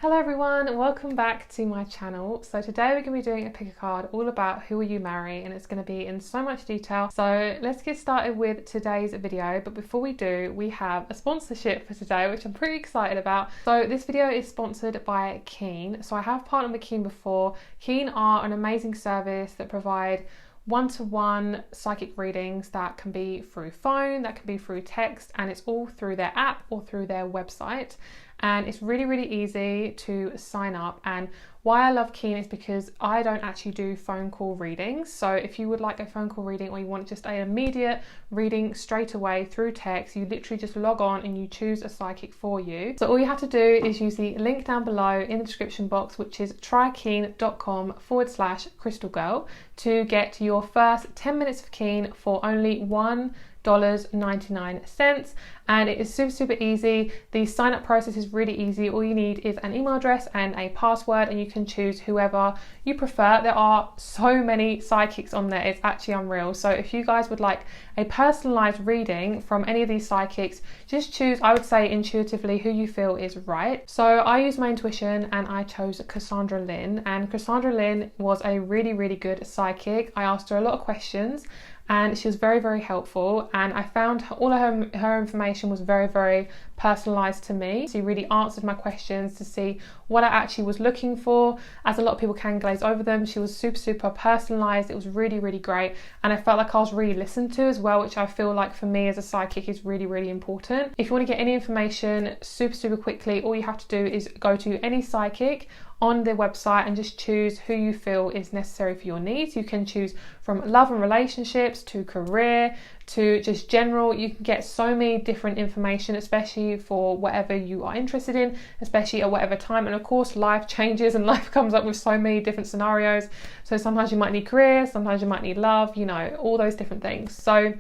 Hello everyone and welcome back to my channel. So today we're going to be doing a pick a card all about who will you marry, and it's going to be in so much detail. So let's get started with today's video, but before we do, we have a sponsorship for today which I'm pretty excited about. So this video is sponsored by Keen. So I have partnered with Keen before. Keen are an amazing service that provide one-to-one psychic readings that can be through phone, that can be through text, and it's all through their app or through their website. And it's really easy to sign up. And why I love Keen is because I don't actually do phone call readings. So if you would like a phone call reading or you want just an immediate reading straight away through text, you literally just log on and you choose a psychic for you. So all you have to do is use the link down below in the description box, which is trykeen.com/crystalgirl, to get your first 10 minutes of Keen for only $1.99, and it is super easy. The sign up process is really easy. All you need is an email address and a password, and you can choose whoever you prefer. There are so many psychics on there, it's actually unreal. So if you guys would like a personalized reading from any of these psychics, just choose, I would say intuitively, who you feel is right. So I used my intuition and I chose Cassandra Lynn, and Cassandra Lynn was a really good psychic. I asked her a lot of questions and she was very helpful, and I found all of her information was very personalized to me. She really answered my questions to see what I actually was looking for, as a lot of people can glaze over them. She was super personalized. It was really great, and I felt like I was really listened to as well, which I feel like for me as a psychic is really important. If you want to get any information super quickly, all you have to do is go to any psychic on their website and just choose who you feel is necessary for your needs. You can choose from love and relationships to career to just general. You can get so many different information, especially for whatever you are interested in, especially at whatever time. And of course life changes and life comes up with so many different scenarios. So sometimes you might need career, sometimes you might need love, you know, all those different things. So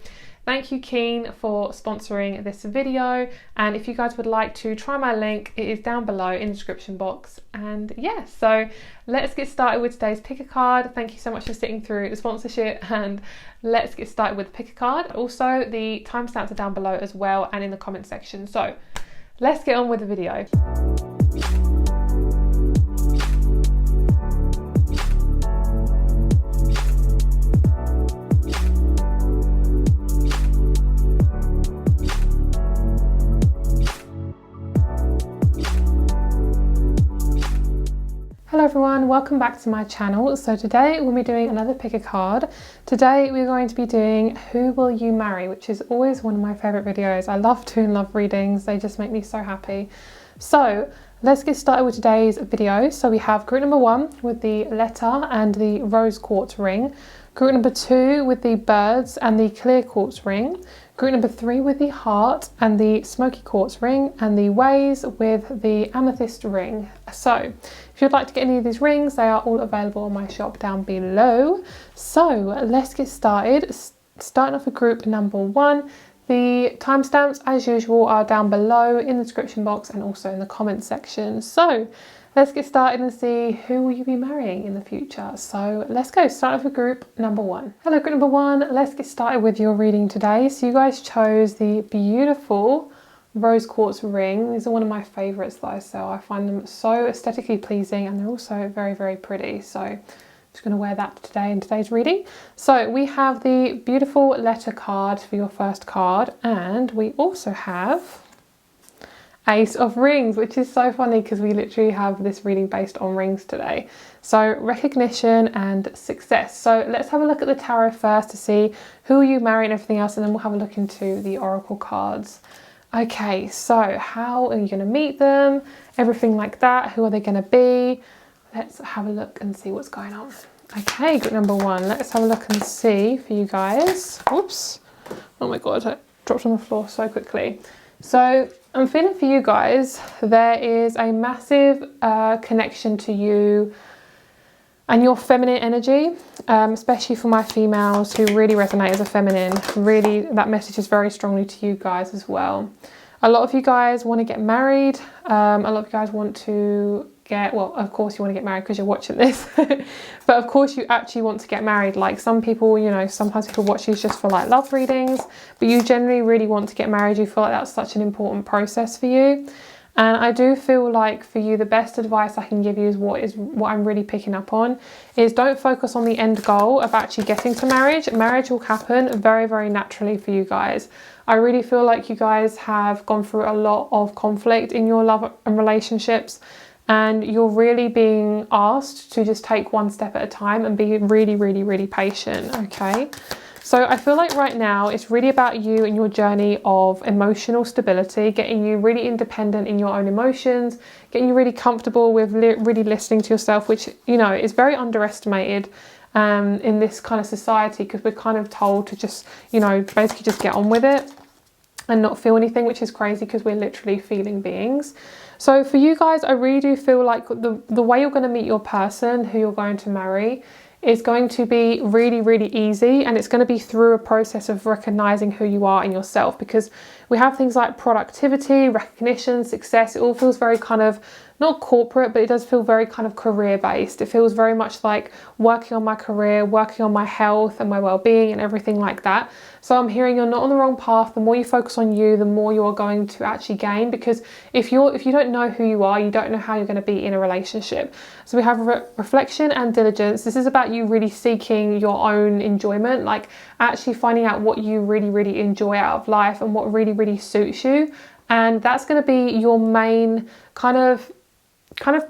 thank you Keen for sponsoring this video, and if you guys would like to try my link, it is down below in the description box. And yeah, so let's get started with today's pick a card. Thank you so much for sitting through the sponsorship, and let's get started with the pick a card. Also the timestamps are down below as well and in the comment section. So let's get on with the video. Hello everyone, welcome back to my channel. So today we'll be doing another pick a card. Today we're going to be doing Who Will You Marry, which is always one of my favourite videos. I love doing love readings, they just make me so happy. So let's get started with today's video. So we have group number 1 with the letter and the rose quartz ring, group number 2 with the birds and the clear quartz ring, group number 3 with the heart and the smoky quartz ring, and the ways with the amethyst ring. So if you'd like to get any of these rings, they are all available on my shop down below. So let's get started. Starting off with group number 1. The timestamps, as usual, are down below in the description box and also in the comment section. So let's get started and see who will you be marrying in the future. So let's go, start off with group number 1. Hello group number 1, let's get started with your reading today. So you guys chose the beautiful rose quartz ring. These are one of my favorites that I sell. I find them so aesthetically pleasing, and they're also very pretty. So I'm just going to wear that today in today's reading. So we have the beautiful letter card for your first card, and we also have Ace of Rings, which is so funny because we literally have this reading based on rings today. So recognition and success. So let's have a look at the tarot first to see who you marry and everything else, and then we'll have a look into the oracle cards. Okay, so how are you going to meet them? Everything like that. Who are they going to be? Let's have a look and see what's going on. Okay, group number 1. Let's have a look and see for you guys. Whoops. Oh my God, I dropped on the floor so quickly. So I'm feeling for you guys, there is a massive connection to you and your feminine energy, especially for my females who really resonate as a feminine. Really, that message is very strongly to you guys as well. A lot of you guys want to get married. A lot of you guys want to get, well, of course you want to get married because you're watching this, but of course you actually want to get married. Like some people, you know, sometimes people watch these just for like love readings, but you generally really want to get married. You feel like that's such an important process for you. And I do feel like for you, the best advice I can give you is what I'm really picking up on is don't focus on the end goal of actually getting to marriage. Marriage will happen very, very naturally for you guys. I really feel like you guys have gone through a lot of conflict in your love and relationships, and you're really being asked to just take one step at a time and be really, really, really patient, okay? So I feel like right now it's really about you and your journey of emotional stability, getting you really independent in your own emotions, getting you really comfortable with really listening to yourself, which, you know, is very underestimated in this kind of society, because we're kind of told to just, you know, basically just get on with it and not feel anything, which is crazy because we're literally feeling beings. So for you guys, I really do feel like the way you're going to meet your person who you're going to marry is going to be really, really easy, and it's going to be through a process of recognizing who you are in yourself, because we have things like productivity, recognition, success. It all feels very kind of not corporate, but it does feel very kind of career based. It feels very much like working on my career, working on my health and my well-being and everything like that. So I'm hearing you're not on the wrong path. The more you focus on you, the more you're going to actually gain, because if you don't know who you are, you don't know how you're going to be in a relationship. So we have reflection and diligence. This is about you really seeking your own enjoyment, like actually finding out what you really, really enjoy out of life and what really, really suits you. And that's going to be your main kind of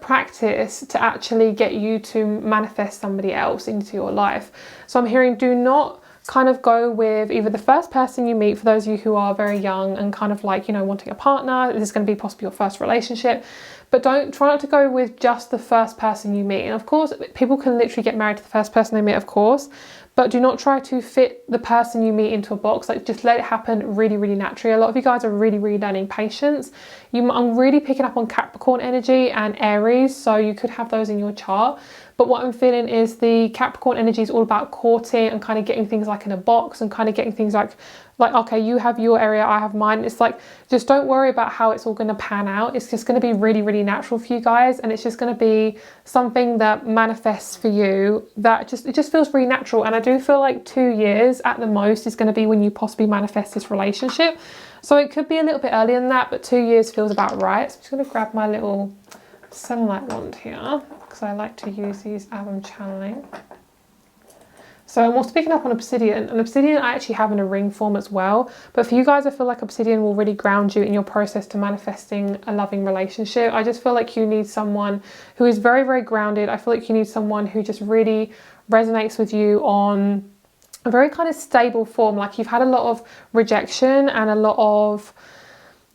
practice to actually get you to manifest somebody else into your life. So I'm hearing, do not kind of go with either the first person you meet, for those of you who are very young and kind of like, you know, wanting a partner. This is going to be possibly your first relationship, but try not to go with just the first person you meet. And of course, people can literally get married to the first person they meet, of course, but do not try to fit the person you meet into a box. Like, just let it happen really, really naturally. A lot of you guys are really, really learning patience. I'm really picking up on Capricorn energy and Aries, so you could have those in your chart. But what I'm feeling is the Capricorn energy is all about courting and kind of getting things like in a box and kind of getting things like, okay, you have your area, I have mine. It's like, just don't worry about how it's all going to pan out. It's just going to be really, really natural for you guys. And it's just going to be something that manifests for you that it just feels really natural. And I do feel like 2 years at the most is going to be when you possibly manifest this relationship. So it could be a little bit earlier than that, but 2 years feels about right. So I'm just going to grab my little sunlight wand here, because I like to use these as I'm channeling. So I'm also picking up on obsidian, and obsidian I actually have in a ring form as well. But for you guys, I feel like obsidian will really ground you in your process to manifesting a loving relationship. I just feel like you need someone who is very, very grounded. I feel like you need someone who just really resonates with you on a very kind of stable form. Like, you've had a lot of rejection and a lot of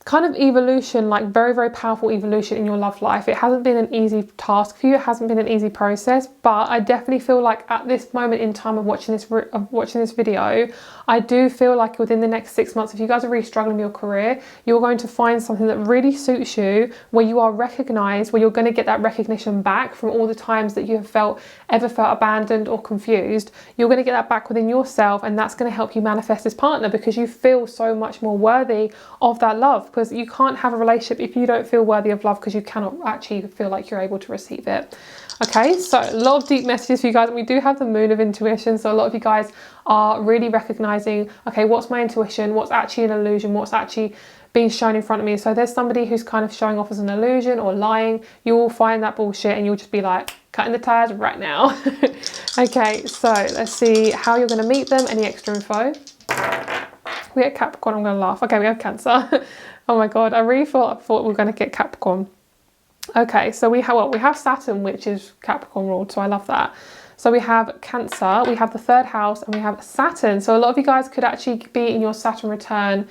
kind of evolution, like very, very powerful evolution in your love life. It hasn't been an easy task for you. It hasn't been an easy process, but I definitely feel like at this moment in time of watching this video, I do feel like within the next 6 months, if you guys are really struggling with your career, you're going to find something that really suits you, where you are recognized, where you're going to get that recognition back from all the times that you have ever felt abandoned or confused. You're going to get that back within yourself, and that's going to help you manifest this partner, because you feel so much more worthy of that love. Because you can't have a relationship if you don't feel worthy of love, because you cannot actually feel like you're able to receive it. Okay, so a lot of deep messages for you guys. And we do have the moon of intuition, so a lot of you guys are really recognizing, okay, what's my intuition, what's actually an illusion, what's actually being shown in front of me. So there's somebody who's kind of showing off as an illusion or lying. You will find that bullshit and you'll just be like, cutting the ties right now. Okay, so let's see how you're going to meet them. Any extra info? We get Capricorn. I'm going to laugh. Okay, we have Cancer. Oh my god, I really thought we were going to get Capricorn. Okay, so we have Saturn, which is Capricorn ruled, so I love that. So we have Cancer, we have the 3rd house, and we have Saturn. So a lot of you guys could actually be in your Saturn return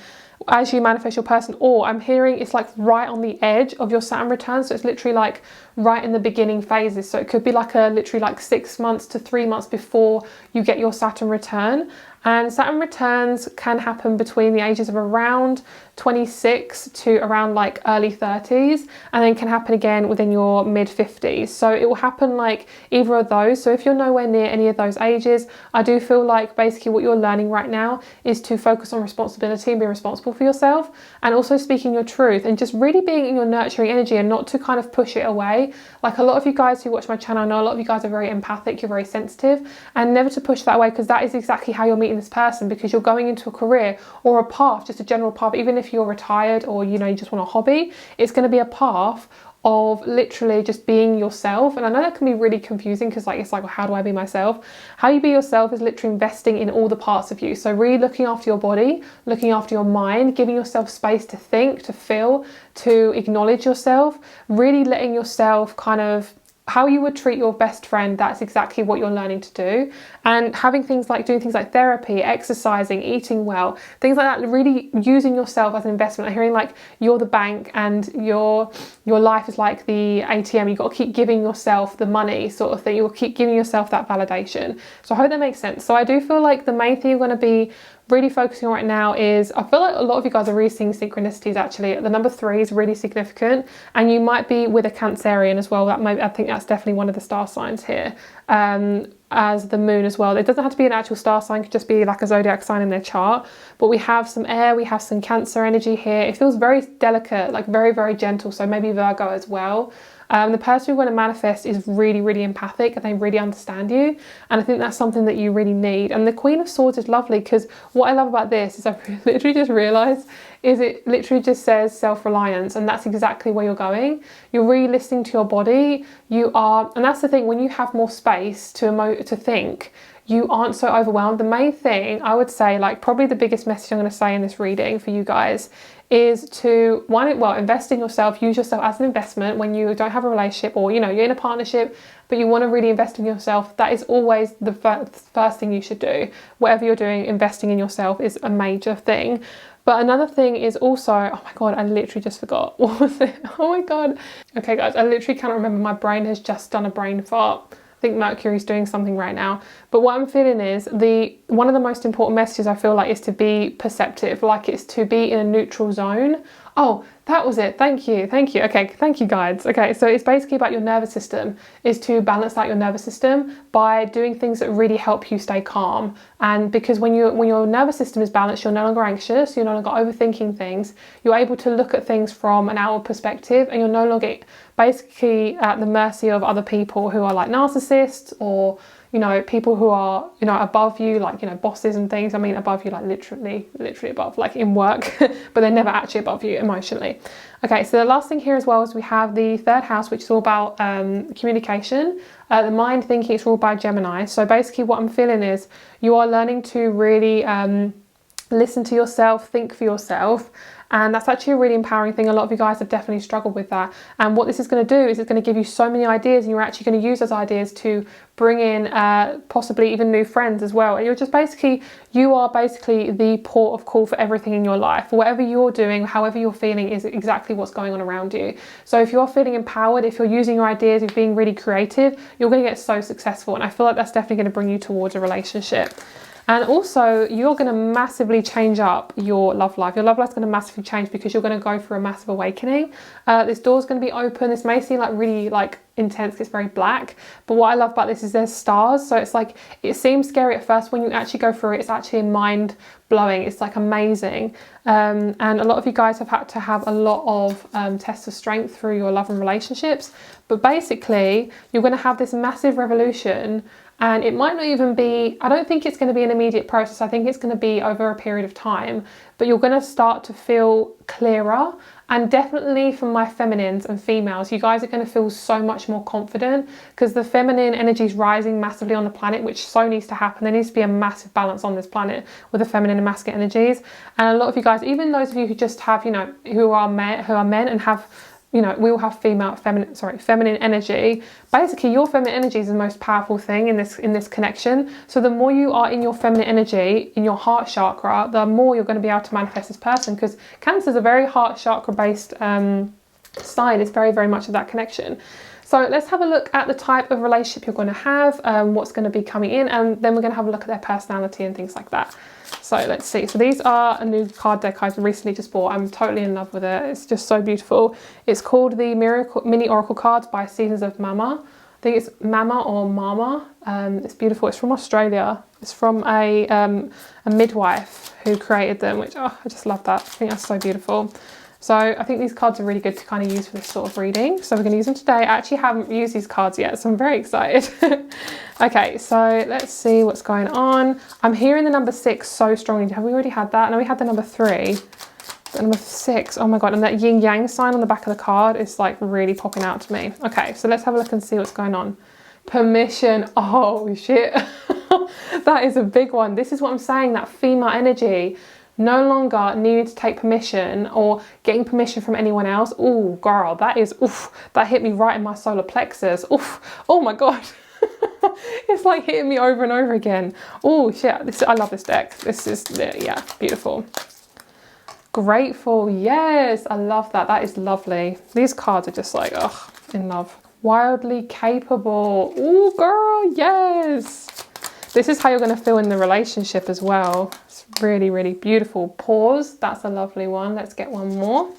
as you manifest your person, or I'm hearing it's like right on the edge of your Saturn return. So it's literally like right in the beginning phases. So it could be like literally like 6 months to 3 months before you get your Saturn return. And Saturn returns can happen between the ages of around 26 to around like early 30s, and then can happen again within your mid 50s. So it will happen like either of those. So if you're nowhere near any of those ages, I do feel like basically what you're learning right now is to focus on responsibility and be responsible for yourself, and also speaking your truth and just really being in your nurturing energy, and not to kind of push it away. Like, a lot of you guys who watch my channel, I know a lot of you guys are very empathic, you're very sensitive, and never to push that away, because that is exactly how you're meeting this person, because you're going into a career or a path, just a general path, even if if you're retired or, you know, you just want a hobby. It's going to be a path of literally just being yourself. And I know that can be really confusing because like, it's like, well, how do I be myself? How you be yourself is literally investing in all the parts of you. So really looking after your body, looking after your mind, giving yourself space to think, to feel, to acknowledge yourself, really letting yourself kind of, how you would treat your best friend, that's exactly what you're learning to do. And having things like doing things like therapy, exercising, eating well, things like that, really using yourself as an investment. I'm hearing like you're the bank and your life is like the ATM. You've got to keep giving yourself the money sort of thing. You'll keep giving yourself that validation. So I hope that makes sense. So I do feel like the main thing you're going to be really focusing on right now is, I feel like a lot of you guys are really seeing synchronicities actually. The number 3 is really significant, and you might be with a Cancerian as well. I think that's definitely one of the star signs here, as the moon as well. It doesn't have to be an actual star sign, it could just be like a zodiac sign in their chart. But we have some air, we have some Cancer energy here. It feels very delicate, like very, very gentle. So maybe Virgo as well. The person you're going to manifest is really, really empathic and they really understand you. And I think that's something that you really need. And the Queen of Swords is lovely because what I love about this is I've literally just realised is it literally just says self-reliance, and that's exactly where you're going. You're really listening to your body. You are, and that's the thing, when you have more space to think, you aren't so overwhelmed. The main thing I would say, like probably the biggest message I'm going to say in this reading for you guys is to invest in yourself. Use yourself as an investment when you don't have a relationship, or you know, you're in a partnership but you want to really invest in yourself. That is always the first thing you should do. Whatever you're doing, investing in yourself is a major thing. But another thing is also, oh my god, I literally just forgot. What was it? Oh my god. Okay guys, I literally cannot remember. My brain has just done a brain fart. I think Mercury's doing something right now. But what I'm feeling is one of the most important messages I feel like is to be perceptive, like it's to be in a neutral zone. Oh, that was it. Thank you. Okay, thank you guys. Okay, so it's basically about your nervous system, is to balance out your nervous system by doing things that really help you stay calm. And because when your nervous system is balanced, you're no longer anxious, you're no longer overthinking things, you're able to look at things from an outward perspective, and you're no longer basically at the mercy of other people who are like narcissists, or you know, people who are, you know, above you, like, you know, bosses and things. I mean, above you, like literally above, like in work, but they're never actually above you emotionally. Okay, so the last thing here as well is we have the 3rd house, which is all about communication. The mind thinking, it's all by Gemini. So basically what I'm feeling is you are learning to really listen to yourself, think for yourself. And that's actually a really empowering thing. A lot of you guys have definitely struggled with that. And what this is going to do is it's going to give you so many ideas, and you're actually going to use those ideas to bring in possibly even new friends as well. And you are basically the port of call for everything in your life. Whatever you're doing, however you're feeling, is exactly what's going on around you. So if you're feeling empowered, if you're using your ideas, if you're being really creative, you're going to get so successful. And I feel like that's definitely going to bring you towards a relationship. And also, you're going to massively change up your love life. Your love life's going to massively change because you're going to go through a massive awakening. This door's going to be open. This may seem like really like intense, it's very black. But what I love about this is there's stars. So it's like, it seems scary at first. When you actually go through it, it's actually mind blowing. It's like amazing. And a lot of you guys have had to have a lot of tests of strength through your love and relationships. But basically, you're going to have this massive revolution. And it might not even be, I don't think it's going to be an immediate process. I think it's going to be over a period of time. But you're going to start to feel clearer. And definitely for my feminines and females, you guys are going to feel so much more confident because the feminine energy is rising massively on the planet, which so needs to happen. There needs to be a massive balance on this planet with the feminine and masculine energies. And a lot of you guys, even those of you who just have, you know, who are men and have, you know, we all have feminine energy. Basically, your feminine energy is the most powerful thing in this connection. So the more you are in your feminine energy, in your heart chakra, the more you're going to be able to manifest this person, because Cancer is a very heart chakra based sign. It's very, very much of that connection. So let's have a look at the type of relationship you're going to have, what's going to be coming in, and then we're going to have a look at their personality and things like that. So let's see. So these are a new card deck I've recently just bought. I'm totally in love with it. It's just so beautiful. It's called the Mini Oracle Cards by Seasons of Mama. I think it's Mama or Mama. It's beautiful. It's from Australia. It's from a midwife who created them, which, oh, I just love that. I think that's so beautiful. So I think these cards are really good to kind of use for this sort of reading. So we're going to use them today. I actually haven't used these cards yet, so I'm very excited. Okay, so let's see what's going on. I'm hearing the number 6 so strongly. Have we already had that? No, we had the number 3. But number 6, oh my god, and that yin yang sign on the back of the card is like really popping out to me. Okay, so let's have a look and see what's going on. Permission. Oh shit. That is a big one. This is what I'm saying, that female energy. No longer needing to take permission or getting permission from anyone else. Oh girl, that is, oof, that hit me right in my solar plexus. Oof, oh my god. It's like hitting me over and over again. Oh shit, I love this deck. This is, yeah, beautiful. Grateful, yes, I love that. That is lovely. These cards are just like, oh, in love. Wildly capable. Oh girl, yes. This is how you're going to feel in the relationship as well. It's really, really beautiful. Pause, that's a lovely one. Let's get one more.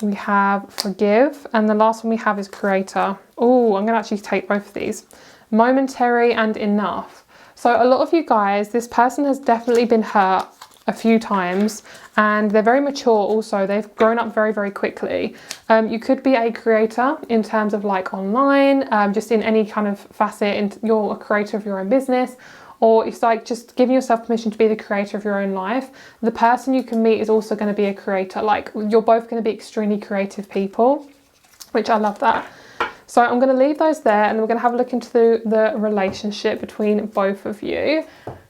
We have forgive, and the last one we have is creator. Oh, I'm going to actually take both of these. Momentary and enough. So a lot of you guys, this person has definitely been hurt a few times, and they're very mature also. They've grown up very, very quickly. You could be a creator in terms of like online, just in any kind of facet, and you're a creator of your own business, or it's like just giving yourself permission to be the creator of your own life. The person you can meet is also going to be a creator. Like you're both going to be extremely creative people, which I love that. So I'm going to leave those there, and we're going to have a look into the relationship between both of you.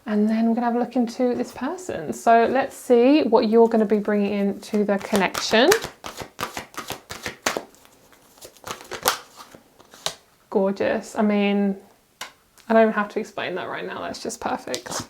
And then we're going to have a look into this person. So let's see what you're going to be bringing into the connection. Gorgeous. I mean, I don't even have to explain that right now. That's just perfect.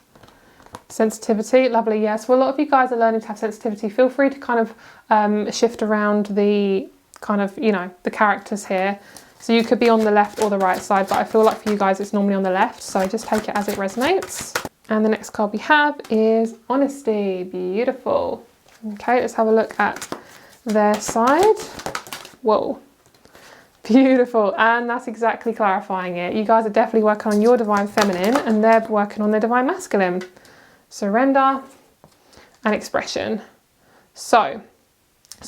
Sensitivity, lovely. Yes, well, a lot of you guys are learning to have sensitivity. Feel free to kind of shift around the kind of, you know, the characters here. So you could be on the left or the right side, but I feel like for you guys it's normally on the left, so just take it as it resonates. And the next card we have is honesty. Beautiful. Okay, let's have a look at their side. Whoa, beautiful. And that's exactly clarifying it. You guys are definitely working on your divine feminine, and they're working on their divine masculine. Surrender and expression. So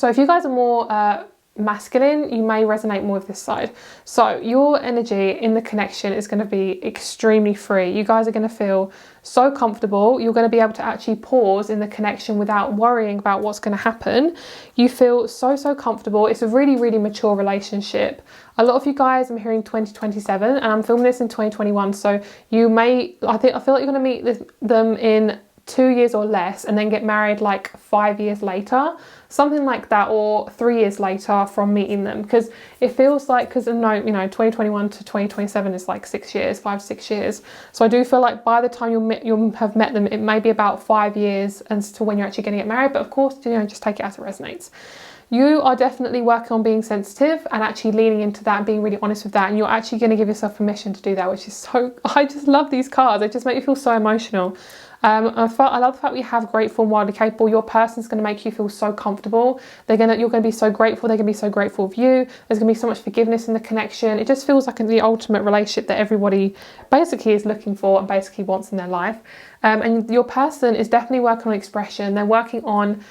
if you guys are more masculine, you may resonate more with this side. So your energy in the connection is going to be extremely free. You guys are going to feel so comfortable. You're going to be able to actually pause in the connection without worrying about what's going to happen. You feel so comfortable. It's a really, really mature relationship. A lot of you guys, I'm hearing 2027, and I'm filming this in 2021. So you may, I feel like you're going to meet them in 2 years or less, and then get married like 5 years later, something like that, or 3 years later from meeting them, because it feels like, because no, you know, 2021 to 2027 is like 6 years, 5 to 6 years. So I do feel like by the time you'll have met them, it may be about 5 years as to when you're actually going to get married. But of course, you know, just take it as it resonates. You are definitely working on being sensitive and actually leaning into that and being really honest with that, and you're actually going to give yourself permission to do that, which is so, I just love these cards. They just make me feel so emotional. I love the fact we have grateful and wildly capable. Your person's going to make you feel so comfortable. You're going to be so grateful. They're going to be so grateful of you. There's going to be so much forgiveness in the connection. It just feels like the ultimate relationship that everybody basically is looking for and basically wants in their life. And your person is definitely working on expression. They're working on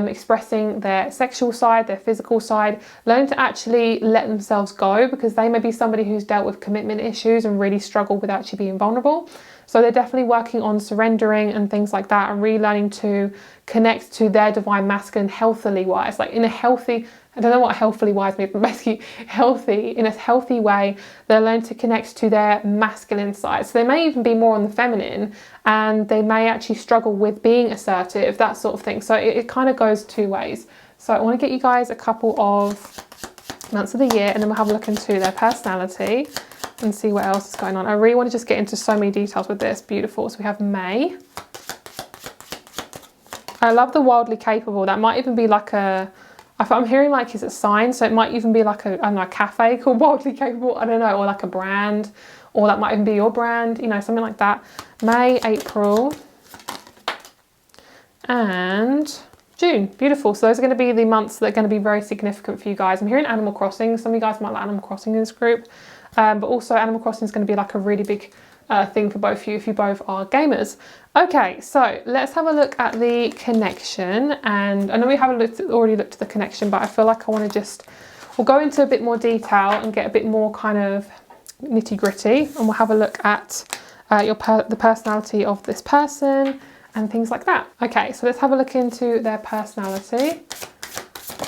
expressing their sexual side, their physical side, learning to actually let themselves go, because they may be somebody who's dealt with commitment issues and really struggled with actually being vulnerable. So they're definitely working on surrendering and things like that, and relearning to connect to their divine masculine healthily wise, like in a healthy, I don't know what healthily wise means, but basically healthy, in a healthy way. They're learning to connect to their masculine side. So they may even be more on the feminine, and they may actually struggle with being assertive, that sort of thing. So it kind of goes two ways. So I want to get you guys a couple of months of the year, and then we'll have a look into their personality and see what else is going on. I really want to just get into so many details with this. Beautiful. So we have May. I love the wildly capable. That might even be like I'm hearing like it's a sign, so it might even be like a, I don't know, a cafe called Wildly Capable, I don't know, or like a brand, or that might even be your brand, you know, something like that. May, April, and June. Beautiful. So those are going to be the months that are going to be very significant for you guys. I'm hearing Animal Crossing. Some of you guys might like Animal Crossing in this group, but also Animal Crossing is going to be like a really big thing for both of you if you both are gamers. Okay, so let's have a look at the connection. And I know we haven't already looked at the connection, but I feel like I want to we'll go into a bit more detail and get a bit more kind of nitty gritty, and we'll have a look at the personality of this person, and things like that. Okay, so let's have a look into their personality.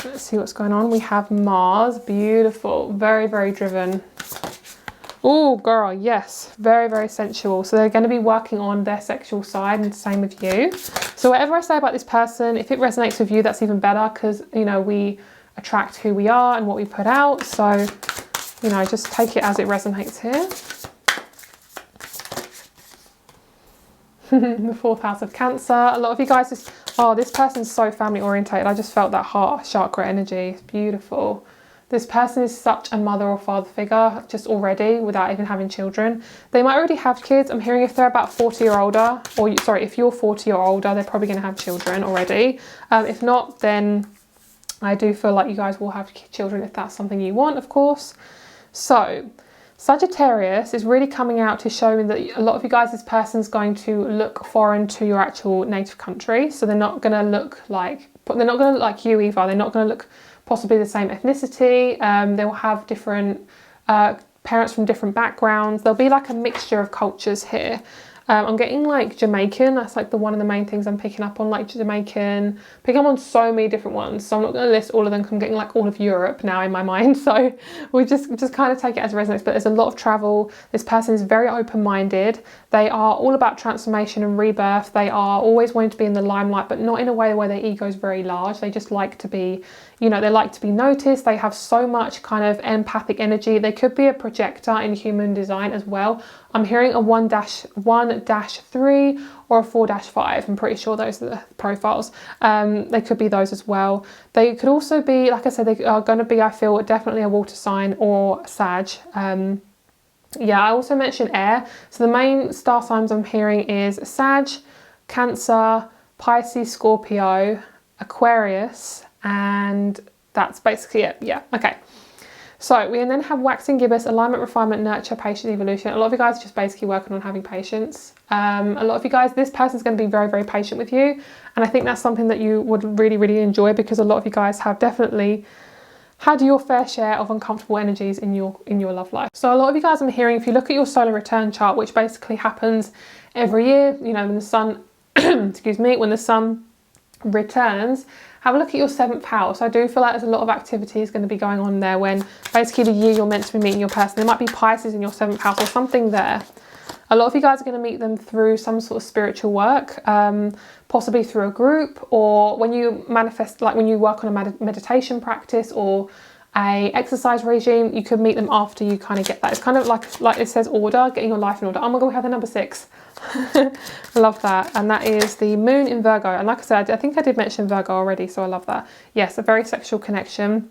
Let's see what's going on. We have Mars, beautiful, very, very driven. Oh, girl, yes, very, very sensual. So they're going to be working on their sexual side, and same with you. So whatever I say about this person, if it resonates with you, that's even better, because, you know, we attract who we are and what we put out. So, you know, just take it as it resonates here. The 4th house of Cancer. A lot of you guys just, oh, this person's so family orientated. I just felt that heart chakra energy. It's beautiful. This person is such a mother or father figure just already without even having children. They might already have kids. I'm hearing if they're about 40 or older, or sorry, if you're 40 or older, they're probably going to have children already. If not, then I do feel like you guys will have children if that's something you want, of course. So Sagittarius is really coming out to show me that a lot of you guys, this person's going to look foreign to your actual native country. So they're not going to look like you either. They're not going to look possibly the same ethnicity. They will have different parents from different backgrounds. There'll be like a mixture of cultures here. I'm getting like Jamaican. That's like one of the main things I'm picking up on, like Jamaican. Picking up on so many different ones. So I'm not going to list all of them because I'm getting like all of Europe now in my mind. So we just kind of take it as it resonates. But there's a lot of travel. This person is very open-minded. They are all about transformation and rebirth. They are always wanting to be in the limelight, but not in a way where their ego is very large. They just like to be, you know, they like to be noticed. They have so much kind of empathic energy. They could be a projector in human design as well. I'm hearing a 1-3 or a 4-5. I'm pretty sure those are the profiles. They could be those as well. They could also be, like I said, they are going to be, I feel, definitely a water sign or Sag. Yeah, I also mentioned air. So the main star signs I'm hearing is Sag, Cancer, Pisces, Scorpio, Aquarius, and that's basically it. Yeah, okay. So we then have waxing gibbous, alignment, refinement, nurture, patience, evolution. A lot of you guys are just basically working on having patience. A lot of you guys, this person's going to be very, very patient with you. And I think that's something that you would really, really enjoy, because a lot of you guys have definitely had your fair share of uncomfortable energies in your love life. So a lot of you guys, I'm hearing, if you look at your solar return chart, which basically happens every year, you know, when the sun, excuse me, when the sun returns, have a look at your 7th house. I do feel like there's a lot of activities going to be going on there when basically the year you're meant to be meeting your person. There might be Pisces in your 7th house or something there. A lot of you guys are going to meet them through some sort of spiritual work, possibly through a group, or when you manifest, like when you work on a meditation practice or a exercise regime, you could meet them after you kind of get that. It's kind of like it says order, getting your life in order. Oh my God, we have the number 6. I love that. And that is the moon in Virgo. And like I said, I think I did mention Virgo already, so I love that. Yes, a very sexual connection,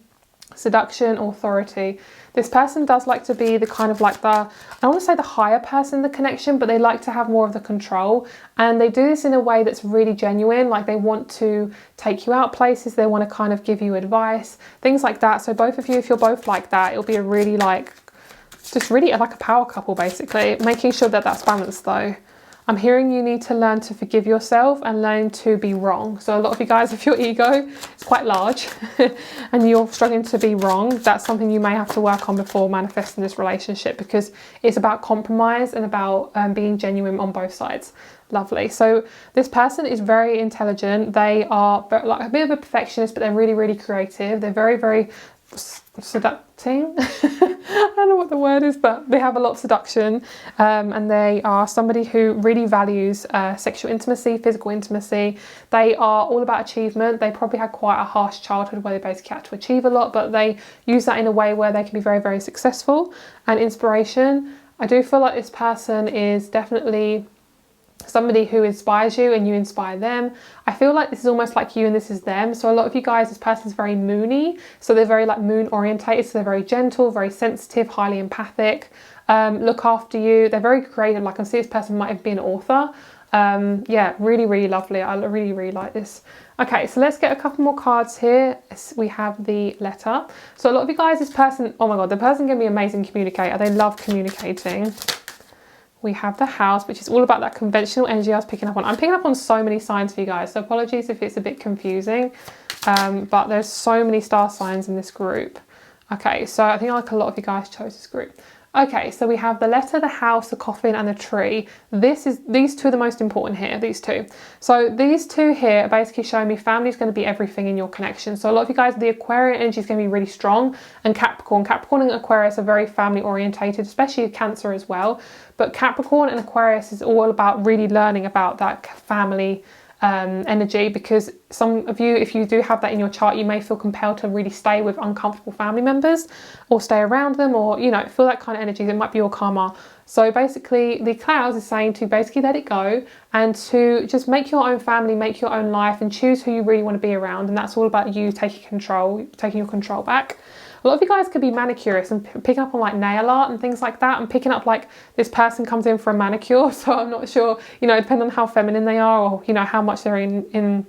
seduction, authority. This person does like to be the kind of like I don't want to say the higher person in the connection, but they like to have more of the control. And they do this in a way that's really genuine. Like they want to take you out places. They want to kind of give you advice, things like that. So both of you, if you're both like that, it'll be a really just really like a power couple, basically. Making sure that that's balanced though. I'm hearing you need to learn to forgive yourself and learn to be wrong. So a lot of you guys, if your ego is quite large and you're struggling to be wrong, that's something you may have to work on before manifesting this relationship, because it's about compromise and about being genuine on both sides. Lovely. So this person is very intelligent. They are like a bit of a perfectionist, but they're really, really creative. They're very, very seducting. I don't know what the word is, but they have a lot of seduction, and they are somebody who really values sexual intimacy, physical intimacy. They are all about achievement. They probably had quite a harsh childhood where they basically had to achieve a lot, but they use that in a way where they can be very, very successful. And inspiration, I do feel like this person is definitely somebody who inspires you and you inspire them. I feel like this is almost like you and this is them. So a lot of you guys, this person's very moony. So they're very like moon orientated. So they're very gentle, very sensitive, highly empathic, look after you. They're very creative. Like I can see this person might have been an author. Yeah, really, really lovely. I really, really like this. Okay, so let's get a couple more cards here. We have the letter. So a lot of you guys, this person, oh my God, the person can be an amazing communicator. They love communicating. We have the house, which is all about that conventional energy I was picking up on. I'm picking up on so many signs for you guys, so apologies if it's a bit confusing, but there's so many star signs in this group. Okay, so I think like a lot of you guys chose this group. Okay, so we have the letter, the house, the coffin, and the tree. These two are the most important here, these two. So these two here are basically showing me family is going to be everything in your connection. So a lot of you guys, the Aquarian energy is going to be really strong, and Capricorn and Aquarius are very family orientated, especially Cancer as well. But Capricorn and Aquarius is all about really learning about that family energy, because some of you, if you do have that in your chart, you may feel compelled to really stay with uncomfortable family members or stay around them, or feel that kind of energy. It might be your karma. So basically the clouds is saying to basically let it go and to just make your own family, make your own life, and choose who you really want to be around. And that's all about you taking your control back. A lot of you guys could be manicurists and pick up on like nail art and things like that, and picking up like this person comes in for a manicure. So I'm not sure, depending on how feminine they are, or how much they're in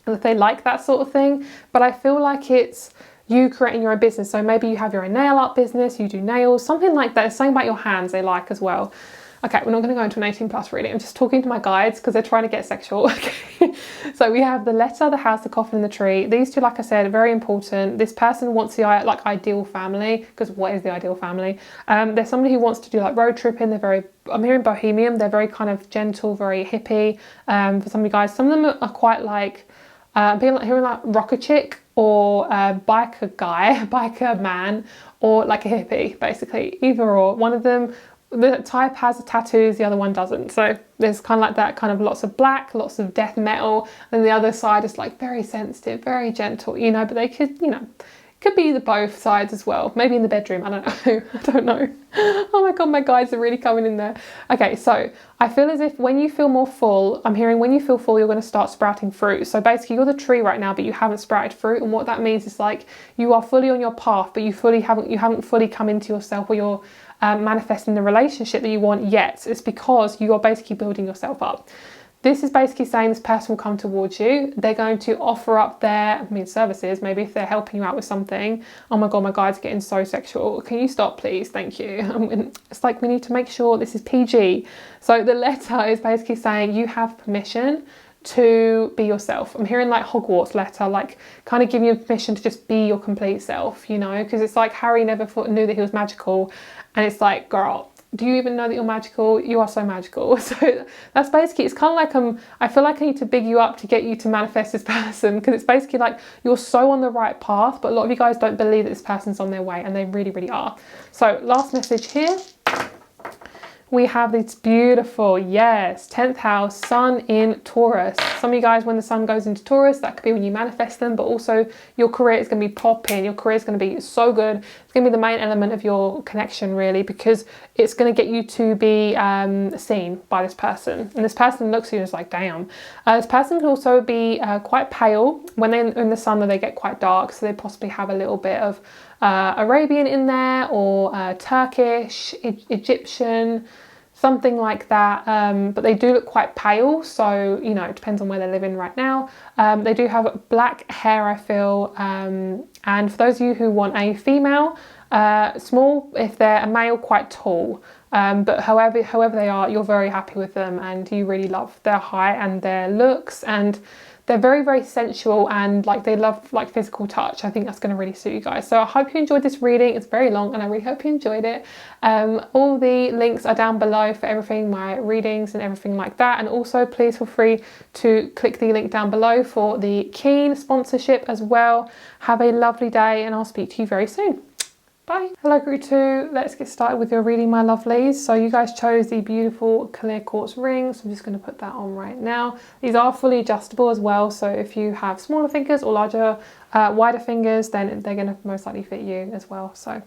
if they like that sort of thing. But I feel like it's you creating your own business. So maybe you have your own nail art business, you do nails, something like that. It's something about your hands they like as well. Okay, we're not going to go into an 18+ reading. I'm just talking to my guides because they're trying to get sexual. Okay. So we have the letter, the house, the coffin, and the tree. These two, like I said, are very important. This person wants the ideal family, because what is the ideal family? There's somebody who wants to do like road tripping. I'm hearing bohemian. They're very kind of gentle, very hippie. For some of you guys, some of them are quite like, hearing like rocker chick, or biker guy, biker man, or like a hippie, basically. Either or. One of them, the type has tattoos, the other one doesn't. So there's kind of like that, kind of lots of black, lots of death metal, and the other side is like very sensitive, very gentle, but they could, could be the both sides as well. Maybe in the bedroom, I don't know. I don't know. Oh my God, my guides are really coming in there. Okay, so I feel as if when you feel more full, I'm hearing when you feel full, you're going to start sprouting fruit. So basically you're the tree right now, but you haven't sprouted fruit. And what that means is like you are fully on your path, but you haven't fully come into yourself, or you're manifesting the relationship that you want yet. It's because you are basically building yourself up. This is basically saying this person will come towards you. They're going to offer up their services, maybe if they're helping you out with something. Oh my God, my guides are getting so sexual. Can you stop, please? Thank you. It's like we need to make sure this is PG. So the letter is basically saying you have permission to be yourself. I'm hearing like Hogwarts letter, like kind of giving you permission to just be your complete self, because it's like Harry never knew that he was magical. And it's like, girl, do you even know that you're magical? You are so magical. So that's basically, it's kind of like I feel like I need to big you up to get you to manifest this person, because it's basically like you're so on the right path, but a lot of you guys don't believe that this person's on their way, and they really, really are. So last message here. We have this beautiful, 10th house, sun in Taurus. Some of you guys, when the sun goes into Taurus, that could be when you manifest them, but also your career is going to be popping. Your career is going to be so good. It's going to be the main element of your connection, really, because it's going to get you to be seen by this person. And this person looks at you and is like, damn. This person can also be quite pale. When they're in the sun, they get quite dark, so they possibly have a little bit of Arabian in there, or Turkish, Egyptian, something like that, but they do look quite pale, so it depends on where they're living right now. They do have black hair, I feel, and for those of you who want a female, small. If they're a male, quite tall. But however they are, you're very happy with them, and you really love their height and their looks, and they're very, very sensual, and like they love like physical touch. I think that's going to really suit you guys. So I hope you enjoyed this reading. It's very long, and I really hope you enjoyed it. All the links are down below for everything, my readings and everything like that. And also please feel free to click the link down below for the Keen sponsorship as well. Have a lovely day, and I'll speak to you very soon. Bye. Hello group 2, let's get started with your reading, my lovelies. So you guys chose the beautiful clear quartz rings. I'm just going to put that on right now. These are fully adjustable as well, so if you have smaller fingers or larger, wider fingers, then they're going to most likely fit you as well. So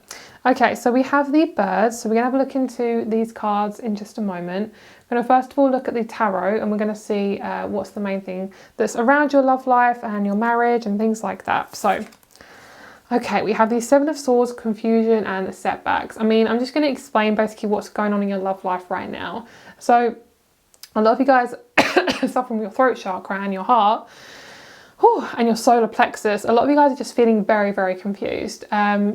okay, so we have the birds. So we're going to have a look into these cards in just a moment. We're going to first of all look at the tarot, and we're going to see what's the main thing that's around your love life and your marriage and things like that. So okay, we have the Seven of Swords, confusion and setbacks. I'm just going to explain basically what's going on in your love life right now. So a lot of you guys suffer from your throat chakra and your heart, and your solar plexus. A lot of you guys are just feeling very, very confused.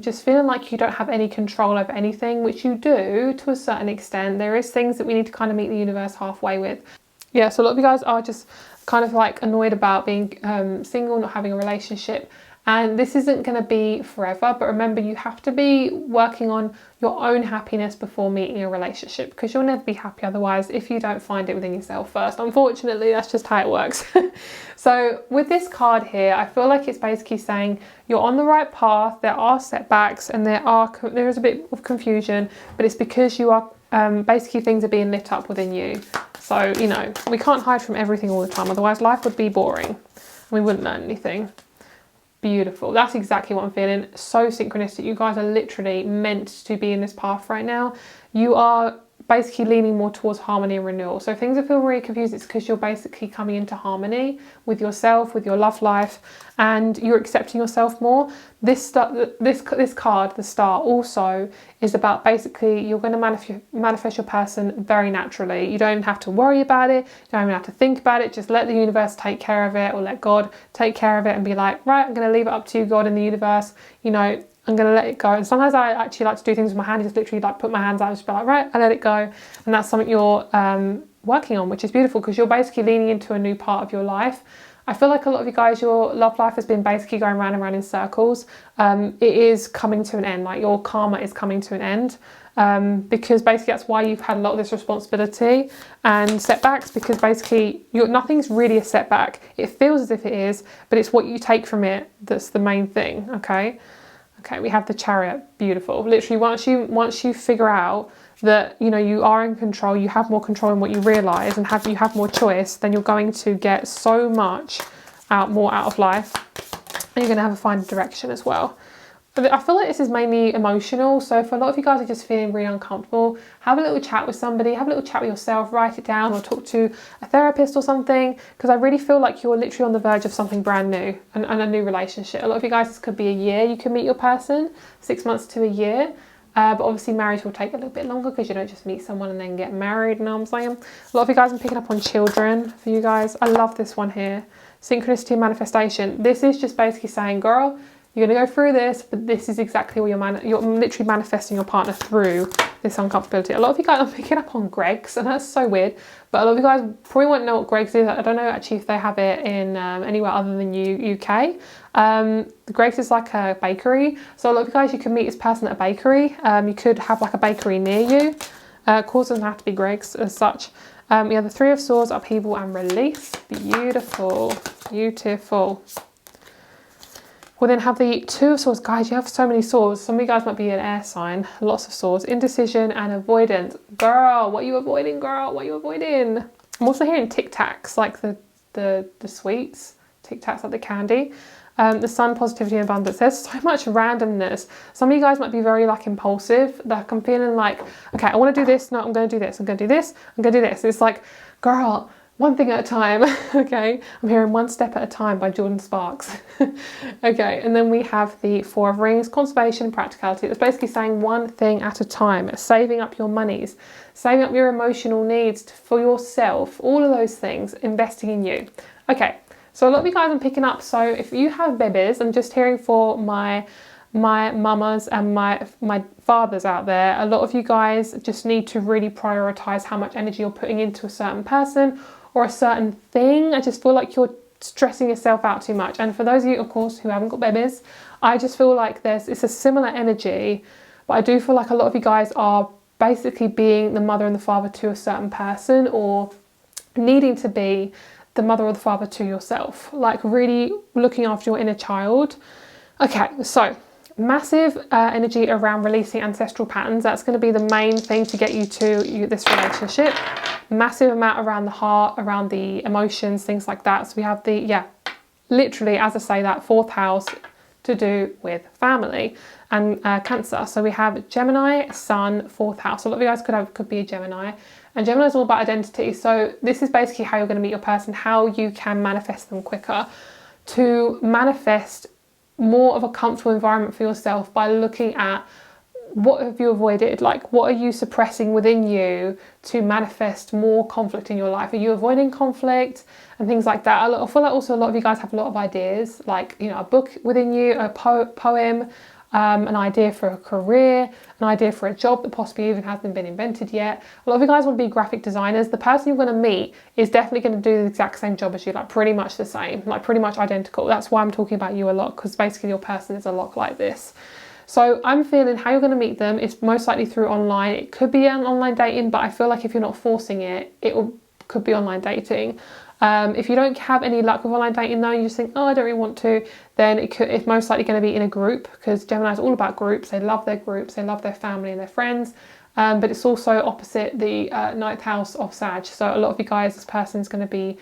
Just feeling like you don't have any control over anything, which you do to a certain extent. There is things that we need to kind of meet the universe halfway with. Yeah, so a lot of you guys are just kind of like annoyed about being single, not having a relationship, And this isn't going to be forever, but remember, you have to be working on your own happiness before meeting a relationship, because you'll never be happy otherwise if you don't find it within yourself first. Unfortunately, that's just how it works. So with this card here, I feel like it's basically saying you're on the right path. There are setbacks and there is a bit of confusion, but it's because you are basically things are being lit up within you. So, you know, we can't hide from everything all the time. Otherwise life would be boring and we wouldn't learn anything. Beautiful. That's exactly what I'm feeling. So synchronistic. You guys are literally meant to be in this path right now. You are basically leaning more towards harmony and renewal. So if things are feeling really confused, it's because you're basically coming into harmony with yourself, with your love life, and you're accepting yourself more. This card, the Star, also is about basically you're going to manifest your person very naturally. You don't even have to worry about it. You don't even have to think about it. Just let the universe take care of it, or let God take care of it, and be like, right, I'm going to leave it up to you, God and the universe. You know, I'm going to let it go. And sometimes I actually like to do things with my hand, just literally like put my hands out and just be like, right, I let it go. And that's something you're working on, which is beautiful, because you're basically leaning into a new part of your life. I feel like a lot of you guys, your love life has been basically going round and round in circles. It is coming to an end, like your karma is coming to an end, because basically that's why you've had a lot of this responsibility and setbacks, because basically nothing's really a setback. It feels as if it is, but it's what you take from it that's the main thing, okay? Okay, we have the Chariot. Beautiful. Literally, once you figure out that, you know, you are in control, you have more control in what you realise, and you have more choice, then you're going to get so much more out of life, and you're going to find a direction as well. But I feel like this is mainly emotional, so for a lot of you guys are just feeling really uncomfortable, have a little chat with somebody, have a little chat with yourself, write it down, or talk to a therapist or something, because I really feel like you're literally on the verge of something brand new and a new relationship. A lot of you guys, this could be a year you can meet your person, 6 months to a year. But obviously marriage will take a little bit longer, because you don't just meet someone and then get married, you know what I'm saying? A lot of you guys, I'm picking up on children for you guys. I love this one here. Synchronicity and manifestation. This is just basically saying, girl, you're going to go through this, but this is exactly what you're literally manifesting your partner through this uncomfortability. A lot of you guys are picking up on Greggs, and that's so weird. But a lot of you guys probably won't know what Greggs is. I don't know actually if they have it in anywhere other than UK. Greggs is like a bakery. So a lot of you guys, you can meet this person at a bakery. You could have like a bakery near you. Of course, it doesn't have to be Greggs as such. We have the Three of Swords, upheaval and release. Beautiful, beautiful. We'll then have the Two of Swords. Guys, you have so many swords. Some of you guys might be an air sign. Lots of swords. Indecision and avoidance. Girl, what are you avoiding, girl? What are you avoiding? I'm also hearing Tic Tacs, like the sweets. Tic Tacs, like the candy. The Sun, positivity and abundance. There's so much randomness. Some of you guys might be very like impulsive. Like I'm feeling like, okay, I want to do this. No, I'm going to do this. I'm going to do this. I'm going to do this. It's like, girl, one thing at a time. Okay, I'm hearing One Step at a Time by Jordan Sparks. Okay, and then we have the Four of Rings, conservation and practicality. It's basically saying one thing at a time, saving up your monies, saving up your emotional needs for yourself, all of those things, investing in you. Okay, so a lot of you guys I'm picking up, so if you have babies, I'm just hearing for my mamas and my fathers out there, a lot of you guys just need to really prioritize how much energy you're putting into a certain person or a certain thing. I just feel like you're stressing yourself out too much. And for those of you, of course, who haven't got babies, I just feel like it's a similar energy, but I do feel like a lot of you guys are basically being the mother and the father to a certain person, or needing to be the mother or the father to yourself, like really looking after your inner child. Okay, so massive energy around releasing ancestral patterns. That's going to be the main thing to get you to this relationship. Massive amount around the heart, around the emotions, things like that. So we have literally, as I say, that fourth house to do with family and Cancer. So we have Gemini, Sun, fourth house. A lot of you guys could be a Gemini. And Gemini is all about identity. So this is basically how you're going to meet your person, how you can manifest them quicker. To manifest more of a comfortable environment for yourself by looking at what have you avoided, like what are you suppressing within you to manifest more conflict in your life. Are you avoiding conflict and things like that? I feel like also a lot of you guys have a lot of ideas, like, you know, a book within you, a poem, an idea for a career, an idea for a job that possibly even hasn't been invented yet. A lot of you guys want to be graphic designers. The person you're going to meet is definitely going to do the exact same job as you, like pretty much the same, like pretty much identical. That's why I'm talking about you a lot, because basically your person is a lot like this. So I'm feeling how you're going to meet them is most likely through online. It could be an online dating, but I feel like if you're not forcing it, could be online dating. If you don't have any luck with online dating though, you just think, oh, I don't really want to, then it's most likely going to be in a group, because Gemini is all about groups. They love their groups, they love their family and their friends. But it's also opposite the ninth house of Sag. So a lot of you guys, this person is going to be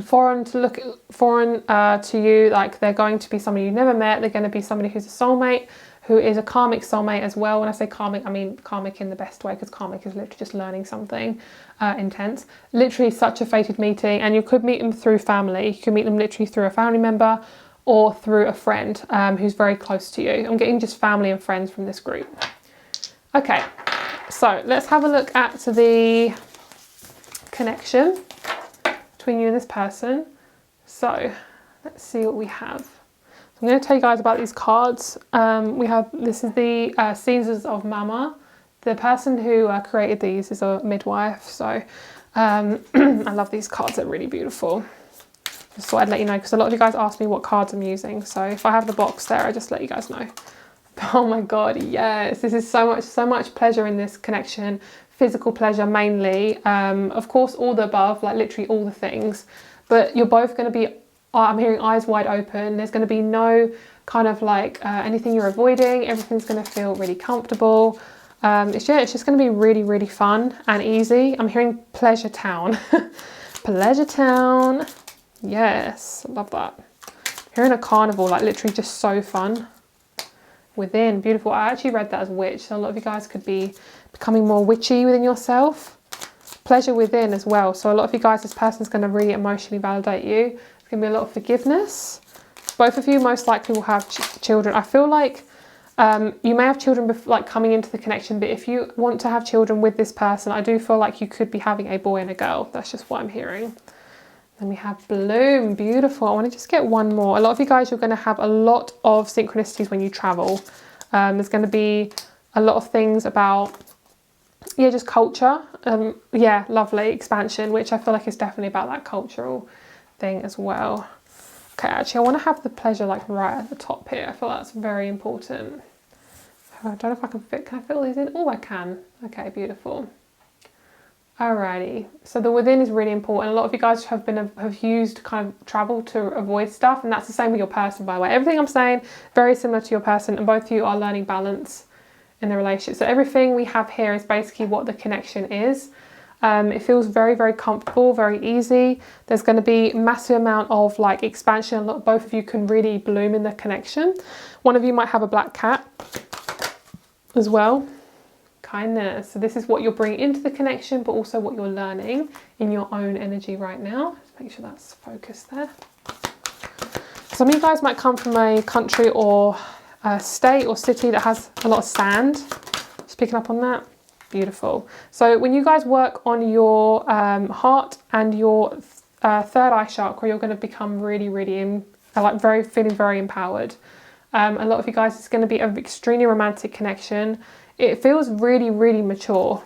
foreign to you. Like they're going to be somebody you've never met. They're going to be somebody who's a soulmate, who is a karmic soulmate as well. When I say karmic, I mean karmic in the best way, because karmic is literally just learning something intense. Literally such a fated meeting, and you could meet them through family. You could meet them literally through a family member or through a friend who's very close to you. I'm getting just family and friends from this group. Okay, so let's have a look at the connection between you and this person. So let's see what we have. I'm going to tell you guys about these cards. This is the Seasons of Mama. The person who created these is a midwife, so I love these cards. They're really beautiful. Just thought I'd let you know, because a lot of you guys asked me what cards I'm using, so if I have the box there, I just let you guys know. Oh my god, yes, this is so much pleasure in this connection. Physical pleasure mainly, of course all the above, like literally all the things, but you're both going to be, I'm hearing eyes wide open. There's going to be no kind of like anything you're avoiding. Everything's going to feel really comfortable. It's just going to be really, really fun and easy. I'm hearing Pleasure Town. Pleasure Town. Yes, love that. Hearing a carnival, like literally just so fun. Within, beautiful. I actually read that as witch, so a lot of you guys could be becoming more witchy within yourself. Pleasure within as well. So a lot of you guys, this person's going to really emotionally validate you. There's going to be a lot of forgiveness. Both of you most likely will have children. I feel like you may have children like coming into the connection, but if you want to have children with this person, I do feel like you could be having a boy and a girl. That's just what I'm hearing. Then we have Bloom, beautiful. I want to just get one more. A lot of you guys, you're going to have a lot of synchronicities when you travel. There's going to be a lot of things about, yeah, just culture. Yeah, lovely expansion, which I feel like is definitely about that cultural thing as well. Okay, actually, I want to have the pleasure like right at the top here. I feel that's very important. I don't know if I can fit all these in? Oh, I can. Okay, beautiful. Alrighty, so the within is really important. A lot of you guys have used kind of travel to avoid stuff, and that's the same with your person, by the way. Everything I'm saying, very similar to your person, and both of you are learning balance in the relationship. So everything we have here is basically what the connection is. It feels very, very comfortable, very easy. There's going to be a massive amount of like expansion. Both of you can really bloom in the connection. One of you might have a black cat as well. Kindness. So this is what you're bringing into the connection, but also what you're learning in your own energy right now. Just make sure that's focused there. Some of you guys might come from a country or a state or city that has a lot of sand. Just picking up on that. Beautiful. So when you guys work on your heart and your third eye chakra, you're going to become really, really feeling very empowered. A lot of you guys, it's going to be an extremely romantic connection. It feels really, really mature.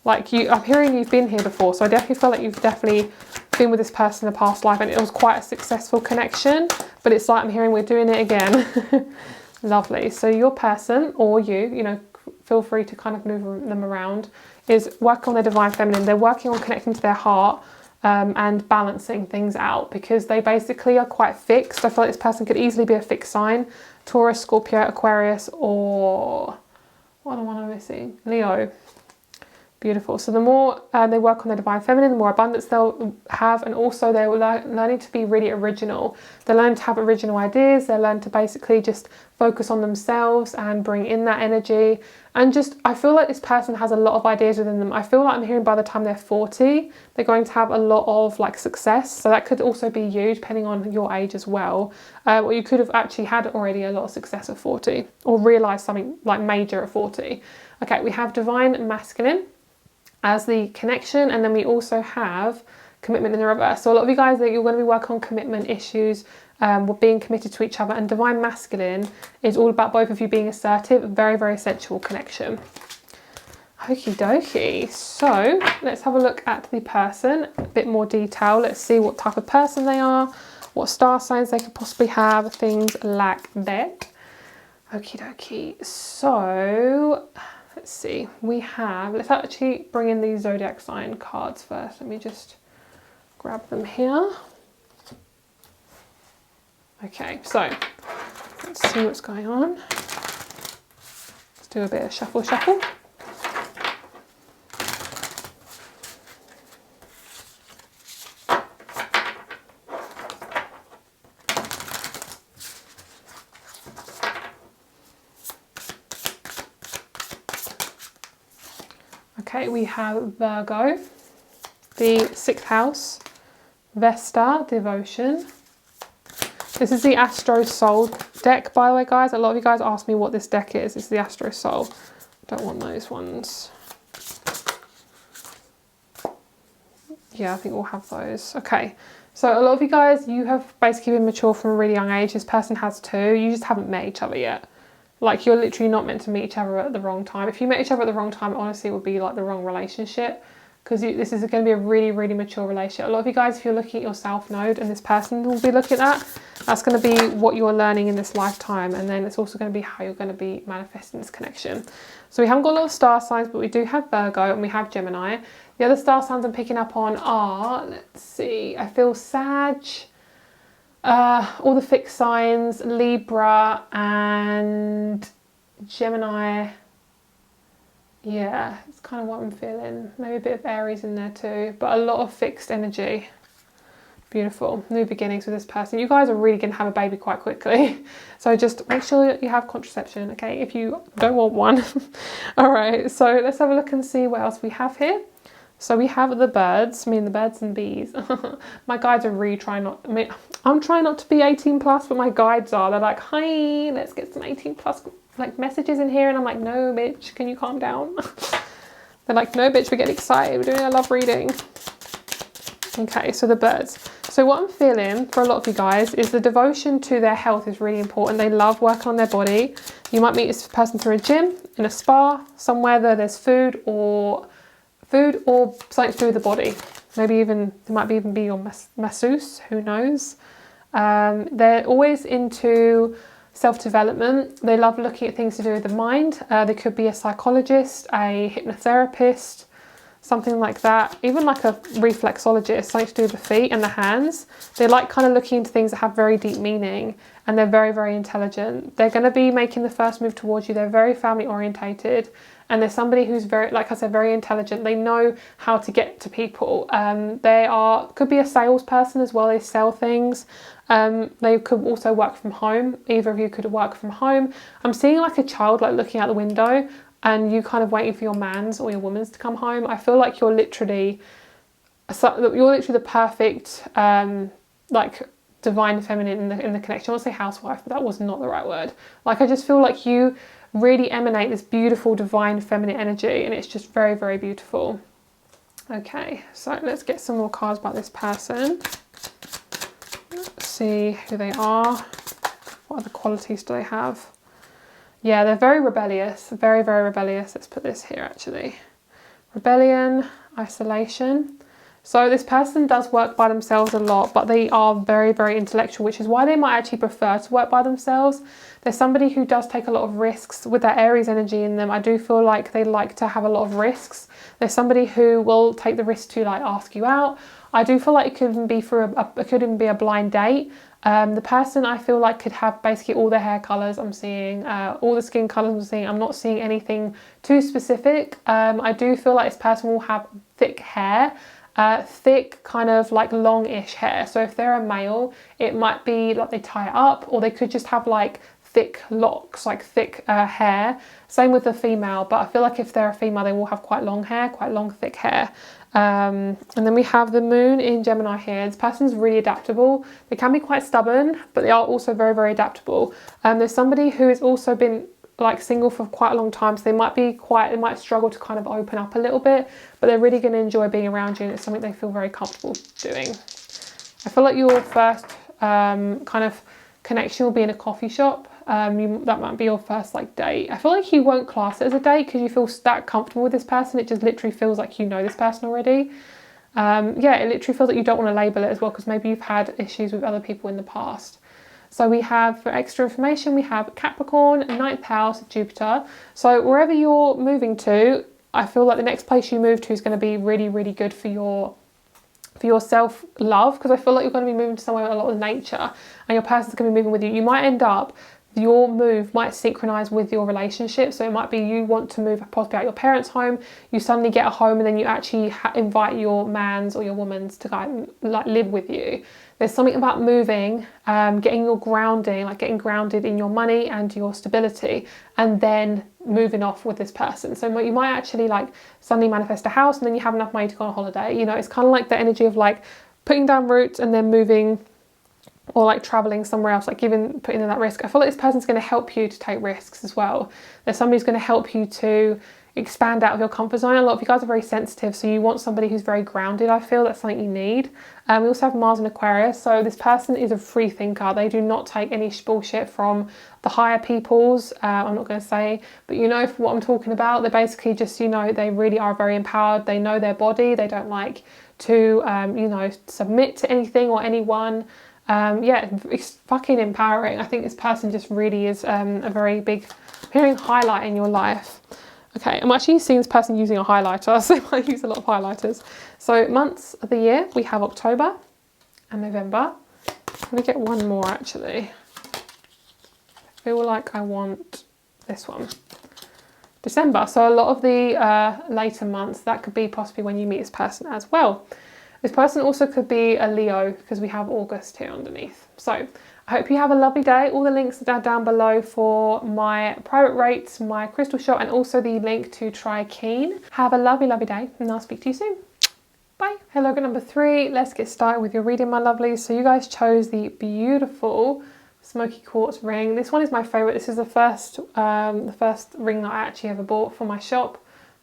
Like I'm hearing you've been here before, so I definitely feel like you've definitely been with this person in a past life, and it was quite a successful connection, but it's like I'm hearing we're doing it again. Lovely. So your person, or you know, feel free to kind of move them around, is working on their divine feminine. They're working on connecting to their heart and balancing things out, because they basically are quite fixed. I feel like this person could easily be a fixed sign. Taurus, Scorpio, Aquarius, or what am I missing? Leo. Beautiful. So the more they work on their divine feminine, the more abundance they'll have, and also they're learning to be really original. They learn to have original ideas. They learn to basically just focus on themselves and bring in that energy. And just, I feel like this person has a lot of ideas within them. I feel like I'm hearing by the time they're 40, they're going to have a lot of like success. So that could also be you, depending on your age as well. Or you could have actually had already a lot of success at 40, or realised something like major at 40. Okay, we have divine masculine as the connection, and then we also have commitment in the reverse. So a lot of you guys, that you're going to be working on commitment issues, we're being committed to each other, and divine masculine is all about both of you being assertive, very, very sensual connection. Okie dokie. So let's have a look at the person, a bit more detail. Let's see what type of person they are, what star signs they could possibly have, things like that. Okie dokie. So let's see, let's actually bring in these zodiac sign cards first. Let me just grab them here. Okay, so let's see what's going on. Let's do a bit of shuffle shuffle. Okay, we have Virgo, the 6th house, Vesta, devotion. This is the Astro Soul deck, by the way, guys. A lot of you guys ask me what this deck is. It's the Astro Soul. Don't want those ones. Yeah, I think we'll have those. Okay, so a lot of you guys, you have basically been mature from a really young age. This person has too. You just haven't met each other yet. Like, you're literally not meant to meet each other at the wrong time. If you met each other at the wrong time, honestly, it would be like the wrong relationship, because this is going to be a really, really mature relationship. A lot of you guys, if you're looking at your South Node and this person will be looking at that, that's going to be what you're learning in this lifetime. And then it's also going to be how you're going to be manifesting this connection. So we haven't got a lot of star signs, but we do have Virgo and we have Gemini. The other star signs I'm picking up on are, let's see, I feel Sag, all the fixed signs, Libra and Gemini. Yeah, it's kind of what I'm feeling. Maybe a bit of Aries in there too, but a lot of fixed energy. Beautiful. New beginnings with this person. You guys are really going to have a baby quite quickly. So just make sure that you have contraception, okay, if you don't want one. All right, so let's have a look and see what else we have here. So we have the birds, the birds and bees. My guides are really trying not, I'm trying not to be 18 plus, but my guides are. They're like, hi, let's get some 18 plus like messages in here. And I'm like, no, bitch, can you calm down? They're like, no, bitch, we're getting excited. We're doing a love reading. Okay, so the birds. So what I'm feeling for a lot of you guys is the devotion to their health is really important. They love working on their body. You might meet this person through a gym, in a spa, somewhere that there's food or something to do with the body. Maybe even, it might even be your masseuse, who knows. They're always into self-development. They love looking at things to do with the mind. They could be a psychologist, a hypnotherapist, something like that. Even like a reflexologist, something to do with the feet and the hands. They like kind of looking into things that have very deep meaning, and they're very, very intelligent. They're going to be making the first move towards you. They're very family orientated. And they're somebody who's very, like I said, very intelligent. They know how to get to people. Could be a salesperson as well. They sell things. They could also work from home. Either of you could work from home. I'm seeing like a child like looking out the window and you kind of waiting for your man's or your woman's to come home. I feel like you're literally the perfect like divine feminine in the connection. I want to say housewife, but that was not the right word. Like, I just feel like you really emanate this beautiful divine feminine energy, and it's just very, very beautiful. Okay, so let's get some more cards about this person. Let's see who they are. What other qualities do they have? Yeah, they're very rebellious, very, very rebellious. Let's put this here actually. Rebellion, isolation. So this person does work by themselves a lot, but they are very, very intellectual, which is why they might actually prefer to work by themselves. There's somebody who does take a lot of risks with that Aries energy in them. I do feel like they like to have a lot of risks. There's somebody who will take the risk to like ask you out. I do feel like it could even be it could even be a blind date. The person I feel like could have basically all their hair colours I'm seeing, all the skin colours I'm seeing. I'm not seeing anything too specific. I do feel like this person will have thick hair. Thick kind of like longish hair. So if they're a male, it might be like they tie it up, or they could just have like thick locks, like thick hair. Same with the female, but I feel like if they're a female, they will have quite long hair, quite long thick hair. And then we have the moon in Gemini here. This person's really adaptable. They can be quite stubborn, but they are also very, very adaptable. There's somebody who has also been like single for quite a long time, so they might struggle to kind of open up a little bit, but they're really going to enjoy being around you, and it's something they feel very comfortable doing. I feel like your first kind of connection will be in a coffee shop. That might be your first like date. I feel like you won't class it as a date because you feel that comfortable with this person. It just literally feels like you know this person already. Yeah, it literally feels like you don't want to label it as well because maybe you've had issues with other people in the past. So we have, for extra information, we have Capricorn, 9th house, Jupiter. So wherever you're moving to, I feel like the next place you move to is going to be really, really good for your self-love, because I feel like you're going to be moving to somewhere with a lot of nature and your person's going to be moving with you. You might end up, your move might synchronize with your relationship. So it might be you want to move possibly out your parents' home, you suddenly get a home, and then you actually invite your man's or your woman's to like live with you. There's something about moving, getting your grounding, like getting grounded in your money and your stability, and then moving off with this person. So you might actually like suddenly manifest a house and then you have enough money to go on holiday. You know, it's kind of like the energy of like putting down roots and then moving, or like traveling somewhere else, like putting in that risk. I feel like this person's going to help you to take risks as well. There's somebody who's going to help you to expand out of your comfort zone. A lot of you guys are very sensitive, so you want somebody who's very grounded. I feel that's something you need. We also have Mars in Aquarius, so this person is a free thinker. They do not take any bullshit from the higher peoples. I'm not going to say, but you know what I'm talking about. They're basically just, you know, they really are very empowered. They know their body. They don't like to, you know, submit to anything or anyone. Yeah, it's fucking empowering. I think this person just really is a very big, hearing highlight in your life. Okay, I'm actually seeing this person using a highlighter, so I use a lot of highlighters. So months of the year, we have October and November. I'm going to get one more actually. I feel like I want this one. December, so a lot of the later months, that could be possibly when you meet this person as well. This person also could be a Leo because we have August here underneath. So I hope you have a lovely day. All the links are down below for my private rates, my crystal shop, and also the link to try Keen. Have a lovely, lovely day, and I'll speak to you soon. Bye. Hello, good number 3. Let's get started with your reading, my lovelies. So you guys chose the beautiful smoky quartz ring. This one is my favorite. This is the first ring that I actually ever bought for my shop.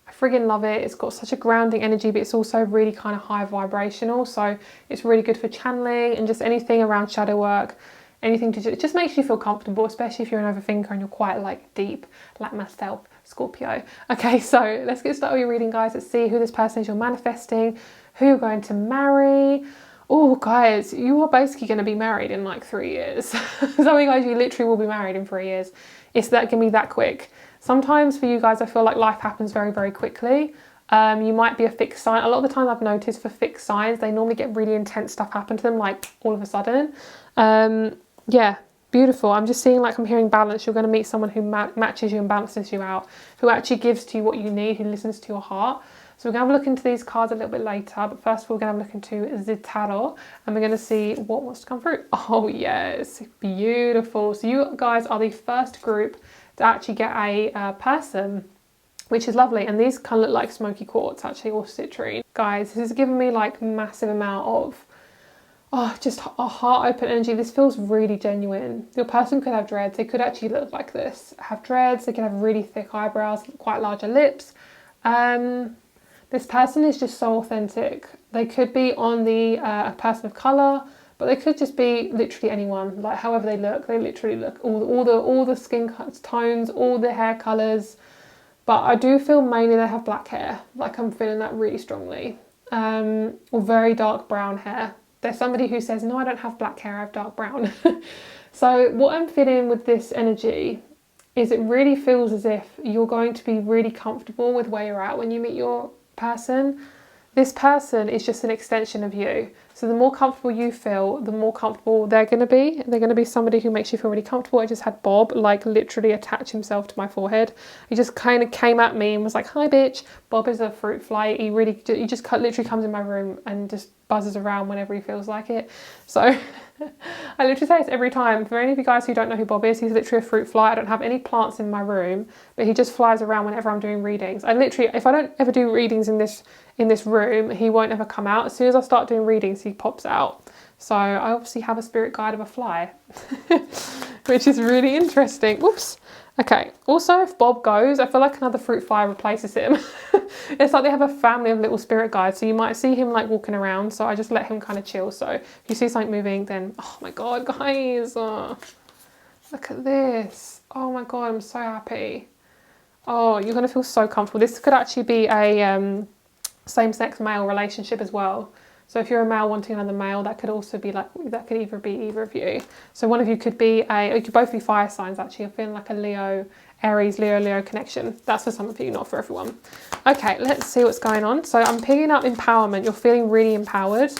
I friggin' love it. It's got such a grounding energy, but it's also really kind of high vibrational. So it's really good for channeling and just anything around shadow work, anything to do. It just makes you feel comfortable, especially if you're an overthinker and you're quite like deep, like myself, Scorpio. Okay, so let's get started with your reading, guys. Let's see who this person is you're manifesting, who you're going to marry. Oh, guys, you are basically going to be married in like 3 years. Some of you guys, you literally will be married in 3 years. It's that can be that quick. Sometimes for you guys, I feel like life happens very, very quickly. You might be a fixed sign. A lot of the time I've noticed for fixed signs, they normally get really intense stuff happen to them, like all of a sudden. Yeah, beautiful. I'm just seeing, like, I'm hearing balance. You're going to meet someone who matches you and balances you out, who actually gives to you what you need, who listens to your heart. So we're going to have a look into these cards a little bit later, but first of all, we're going to have a look into the tarot, and we're going to see what wants to come through. Oh yes, beautiful. So you guys are the first group to actually get a person, which is lovely. And these kind of look like smoky quartz actually, or citrine. Guys, this has given me like massive amount of just a heart open energy. This feels really genuine. Your person could have dreads. They could actually look like this, have dreads. They could have really thick eyebrows, quite larger lips. This person is just so authentic. They could be on the a person of colour, but they could just be literally anyone. Like however they look, they literally look all the skin tones, all the hair colours. But I do feel mainly they have black hair. Like I'm feeling that really strongly, or very dark brown hair. There's somebody who says, no, I don't have black hair, I have dark brown. So what I'm feeling with this energy is it really feels as if you're going to be really comfortable with where you're at when you meet your person. This person is just an extension of you. So the more comfortable you feel, the more comfortable they're going to be. They're going to be somebody who makes you feel really comfortable. I just had Bob like literally attach himself to my forehead. He just kind of came at me and was like, hi bitch. Bob is a fruit fly. He just literally comes in my room and just buzzes around whenever he feels like it. So I literally say this every time. For any of you guys who don't know who Bob is, he's literally a fruit fly. I don't have any plants in my room, but he just flies around whenever I'm doing readings. I literally, if I don't ever do readings in this room, he won't ever come out. As soon as I start doing readings, he pops out. So I obviously have a spirit guide of a fly, which is really interesting. Whoops. Okay, also if Bob goes, I feel like another fruit fly replaces him. It's like they have a family of little spirit guides, so you might see him like walking around, so I just let him kind of chill. So if you see something moving, then, oh my God, guys, look at this. Oh my God, I'm so happy. Oh, you're gonna feel so comfortable. This could actually be a same-sex male relationship as well. So if you're a male wanting another male, that could also be like, that could either be either of you. So one of you could be you could both be fire signs actually. You're feeling like a Leo, Aries, Leo connection. That's for some of you, not for everyone. Okay, let's see what's going on. So I'm picking up empowerment. You're feeling really empowered.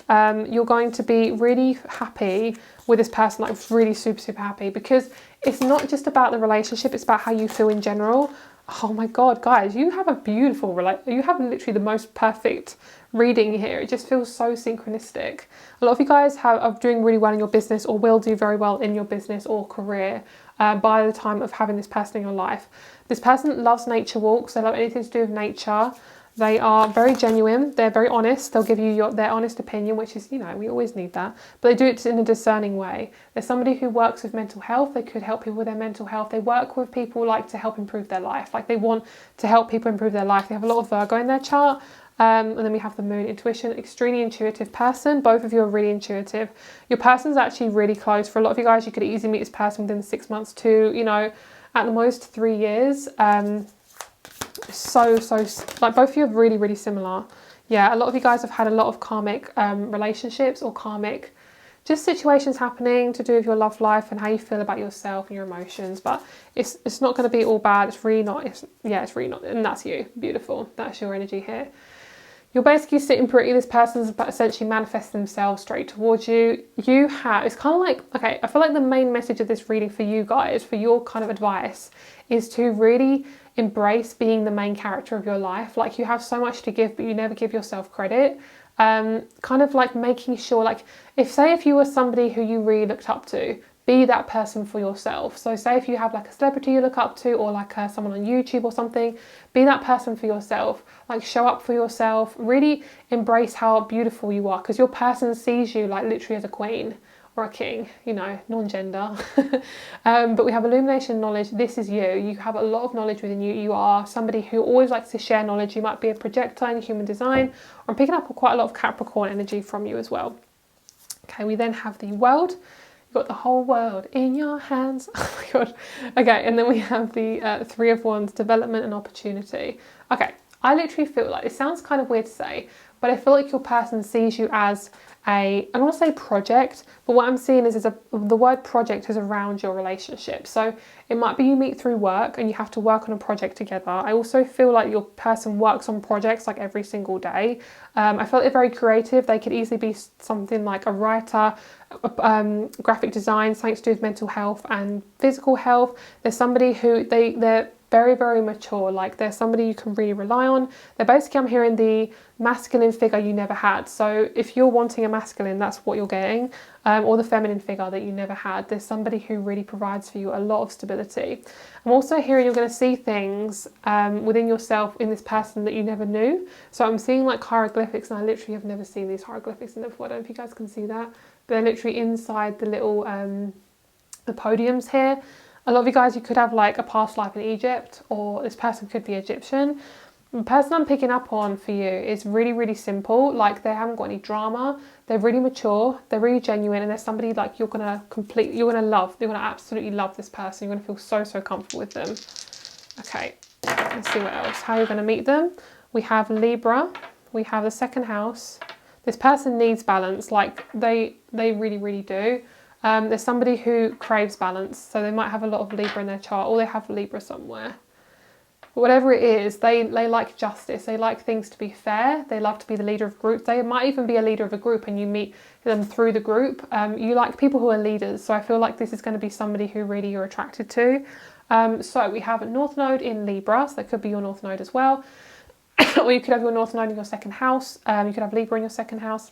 You're going to be really happy with this person, like really super happy, because it's not just about the relationship, it's about how you feel in general. Oh my God, guys, you have a beautiful you have literally the most perfect reading here. It just feels so synchronistic. A lot of you guys are doing really well in your business, or will do very well in your business or career by the time of having this person in your life. This person loves nature walks. They love anything to do with nature. They are very genuine. They're very honest. They'll give you their honest opinion, which is, you know, we always need that. But they do it in a discerning way. They're somebody who works with mental health. They could help people with their mental health. They work with people like to help improve their life. Like they want to help people improve their life. They have a lot of Virgo in their chart. And then we have the moon, intuition, extremely intuitive person. Both of you are really intuitive. Your person's actually really close. For a lot of you guys, you could easily meet this person within 6 months to, you know, at the most 3 years. So like both of you are really similar. Yeah, a lot of you guys have had a lot of karmic relationships or karmic just situations happening to do with your love life and how you feel about yourself and your emotions, but it's not going to be all bad. It's really not. It's really not. And that's you. Beautiful. That's your energy here. You're basically sitting pretty. This person's essentially manifesting themselves straight towards you. It's kind of like, okay, I feel like the main message of this reading for you guys, for your kind of advice, is to really embrace being the main character of your life. Like you have so much to give, but you never give yourself credit. Kind of like making sure, like if you were somebody who you really looked up to, be that person for yourself. So say if you have like a celebrity you look up to, or like someone on YouTube or something, be that person for yourself. Like show up for yourself, really embrace how beautiful you are, because your person sees you like literally as a queen or a king, you know, non-gender. But we have illumination knowledge. This is you. You have a lot of knowledge within you. You are somebody who always likes to share knowledge. You might be a projector in human design, or I'm picking up quite a lot of Capricorn energy from you as well. Okay, we then have the world. You've got the whole world in your hands. Oh my God. Okay, and then we have the Three of Wands, development and opportunity. Okay, I literally feel like, it sounds kind of weird to say, but I feel like your person sees you as I don't want to say project, but what I'm seeing is the word project is around your relationship. So it might be you meet through work and you have to work on a project together. I also feel like your person works on projects like every single day. I feel like they're very creative. They could easily be something like a writer, graphic design, something to do with mental health and physical health. There's somebody who they're very mature. Like they're somebody you can really rely on. They're basically, I'm hearing the masculine figure you never had. So if you're wanting a masculine, that's what you're getting, or the feminine figure that you never had. There's somebody who really provides for you a lot of stability. I'm also hearing you're going to see things within yourself in this person that you never knew. So I'm seeing like hieroglyphics, and I literally have never seen these hieroglyphics before. I don't know if you guys can see that, but they're literally inside the little the podiums here. A lot of you guys, you could have like a past life in Egypt, or this person could be Egyptian. The person I'm picking up on for you is really simple. Like they haven't got any drama. They're really mature. They're really genuine, and they're somebody like you're gonna absolutely love this person. You're gonna feel so comfortable with them. Okay, let's see what else. How you're gonna meet them. We have Libra. We have the second house. This person needs balance. Like they really do. There's somebody who craves balance, so they might have a lot of Libra in their chart, or they have Libra somewhere. But whatever it is, they like justice. They like things to be fair. They love to be the leader of groups. They might even be a leader of a group and you meet them through the group. You like people who are leaders, so I feel like this is going to be somebody who really you're attracted to. So we have a North Node in Libra, so that could be your North Node as well. Or you could have your North Node in your second house. You could have Libra in your second house.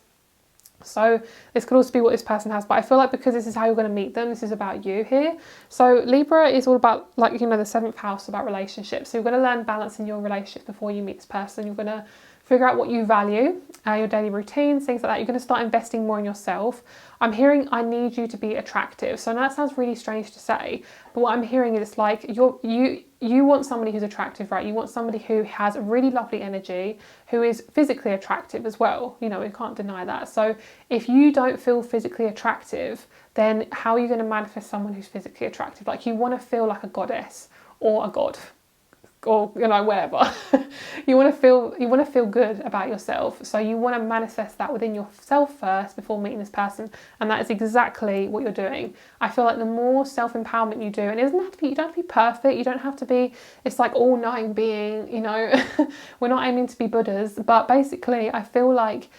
So this could also be what this person has, but I feel like because this is how you're going to meet them, this is about you here. So Libra is all about, like, you know, the 7th house, about relationships. So you're going to learn balance in your relationship before you meet this person. You're going to figure out what you value, your daily routines, things like that. You're going to start investing more in yourself. I'm hearing, I need you to be attractive. So now that sounds really strange to say, but what I'm hearing is like you want somebody who's attractive, right? You want somebody who has really lovely energy, who is physically attractive as well. You know, we can't deny that. So if you don't feel physically attractive, then how are you going to manifest someone who's physically attractive? Like, you want to feel like a goddess or a god, or, you know, whatever. you want to feel good about yourself. So you want to manifest that within yourself first before meeting this person. And that is exactly what you're doing. I feel like the more self-empowerment you do, and it doesn't have to be, you don't have to be perfect. You don't have to be, it's like all-knowing being, you know. We're not aiming to be Buddhas, but basically I feel like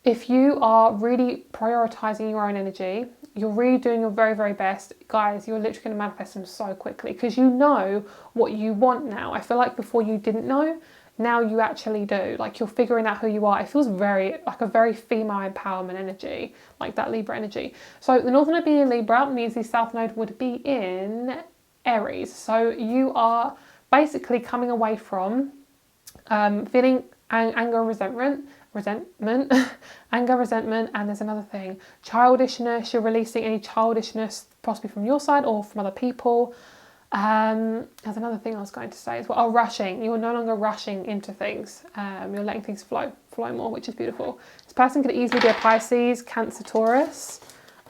if you are really prioritizing your own energy, you're really doing your very, very best, guys, you're literally going to manifest them so quickly because you know what you want now. I feel like before you didn't know, now you actually do. Like, you're figuring out who you are. It feels very, like a very female empowerment energy, like that Libra energy. So the Northern Node being in Libra means the South Node would be in Aries. So you are basically coming away from feeling anger and resentment, anger, resentment, and there's another thing, childishness. You're releasing any childishness, possibly from your side or from other people. There's another thing I was going to say as well. Oh, rushing. You're no longer rushing into things. You're letting things flow more, which is beautiful. This person could easily be a Pisces, Cancer, Taurus.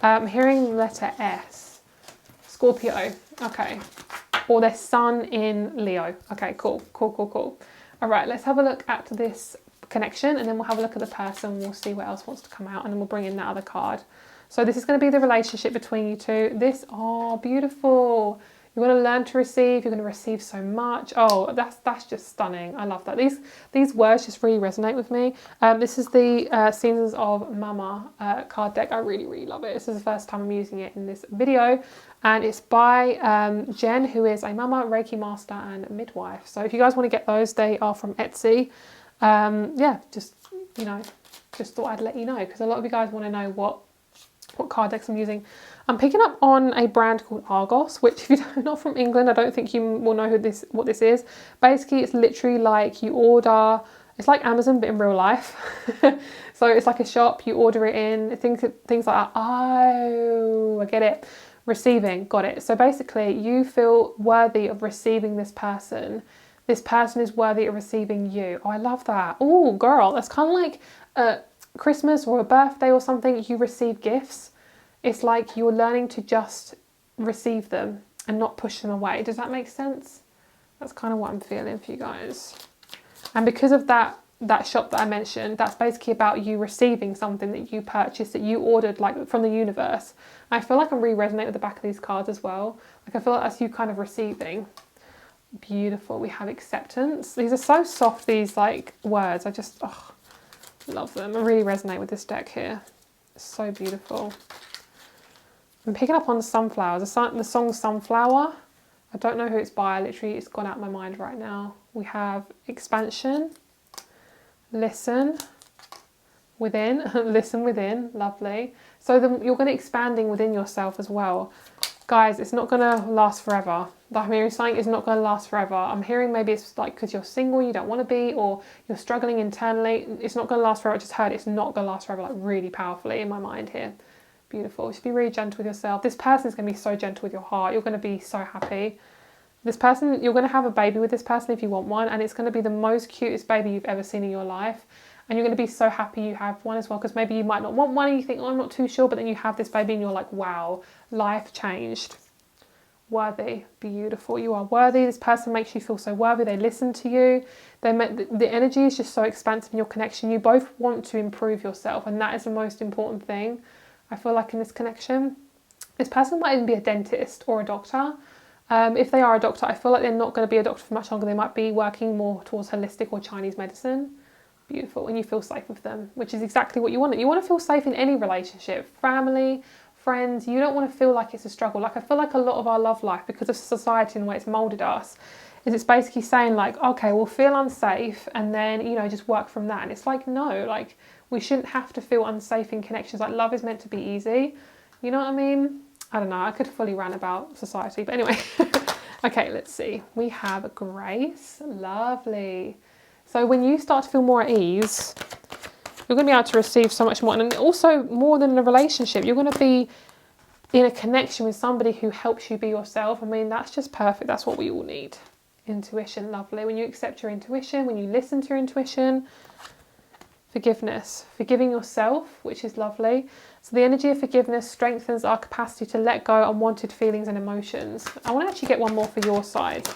I'm hearing letter S. Scorpio. Okay. Or their sun in Leo. Okay, cool. All right, let's have a look at this connection, and then we'll have a look at the person. We'll see what else wants to come out, and then we'll bring in that other card. So this is going to be the relationship between you two. This, oh, beautiful. You're going to learn to receive. You're going to receive so much. Oh, that's just stunning. I love that. These words just really resonate with me. This is the Seasons of Mama card deck. I really, really love it. This is the first time I'm using it in this video. And it's by Jen, who is a mama, Reiki master, and midwife. So if you guys want to get those, they are from Etsy. Yeah, just thought I'd let you know, because a lot of you guys want to know what card decks I'm using. I'm picking up on a brand called Argos, which if you're not from England, I don't think you will know what this is. Basically, it's literally like you order, it's like Amazon, but in real life. So it's like a shop, you order it in, things like that. Oh, I get it. Receiving, got it. So basically, you feel worthy of receiving this person. This person is worthy of receiving you. Oh, I love that. Oh, girl, that's kind of like Christmas or a birthday or something. You receive gifts. It's like you're learning to just receive them and not push them away. Does that make sense? That's kind of what I'm feeling for you guys. And because of that shop that I mentioned, that's basically about you receiving something that you purchased, that you ordered, like from the universe. And I feel like I'm really resonating with the back of these cards as well. Like, I feel like that's you kind of receiving. Beautiful. We have acceptance. These are so soft, these like words. I just love them. I really resonate with this deck here. It's so beautiful. I'm picking up on sunflowers. The song Sunflower. I don't know who it's by. Literally, it's gone out of my mind right now. We have expansion. Listen within. Listen within. Lovely. So you're going to expanding within yourself as well. Guys, it's not going to last forever. I'm hearing something is not going to last forever. I'm hearing maybe it's like because you're single, you don't want to be, or you're struggling internally. It's not going to last forever. I just heard it's not going to last forever, like really powerfully in my mind here. Beautiful. Just be really gentle with yourself. This person is going to be so gentle with your heart. You're going to be so happy. This person, you're going to have a baby with this person if you want one, and it's going to be the most cutest baby you've ever seen in your life. And you're going to be so happy you have one as well, because maybe you might not want one and you think, oh, I'm not too sure, but then you have this baby and you're like, wow, life changed. Worthy, beautiful. You are worthy. This person makes you feel so worthy. They listen to you. The energy is just so expansive in your connection. You both want to improve yourself, and that is the most important thing. I feel like in this connection, this person might even be a dentist or a doctor. If they are a doctor, I feel like they're not going to be a doctor for much longer. They might be working more towards holistic or Chinese medicine. Beautiful. And you feel safe with them, which is exactly what you want. You want to feel safe in any relationship, family, friends. You don't want to feel like it's a struggle. Like, I feel like a lot of our love life, because of society and the way it's molded us, is it's basically saying like, okay, we'll feel unsafe and then, you know, just work from that. And it's like, no, like, we shouldn't have to feel unsafe in connections. Like, love is meant to be easy. You know what I mean? I don't know. I could fully rant about society, but anyway. Okay, let's see. We have Grace. Lovely. So when you start to feel more at ease, you're going to be able to receive so much more. And also more than a relationship, you're going to be in a connection with somebody who helps you be yourself. I mean, that's just perfect. That's what we all need. Intuition, lovely. When you accept your intuition, when you listen to your intuition. Forgiveness, forgiving yourself, which is lovely. So the energy of forgiveness strengthens our capacity to let go unwanted feelings and emotions. I want to actually get one more for your side.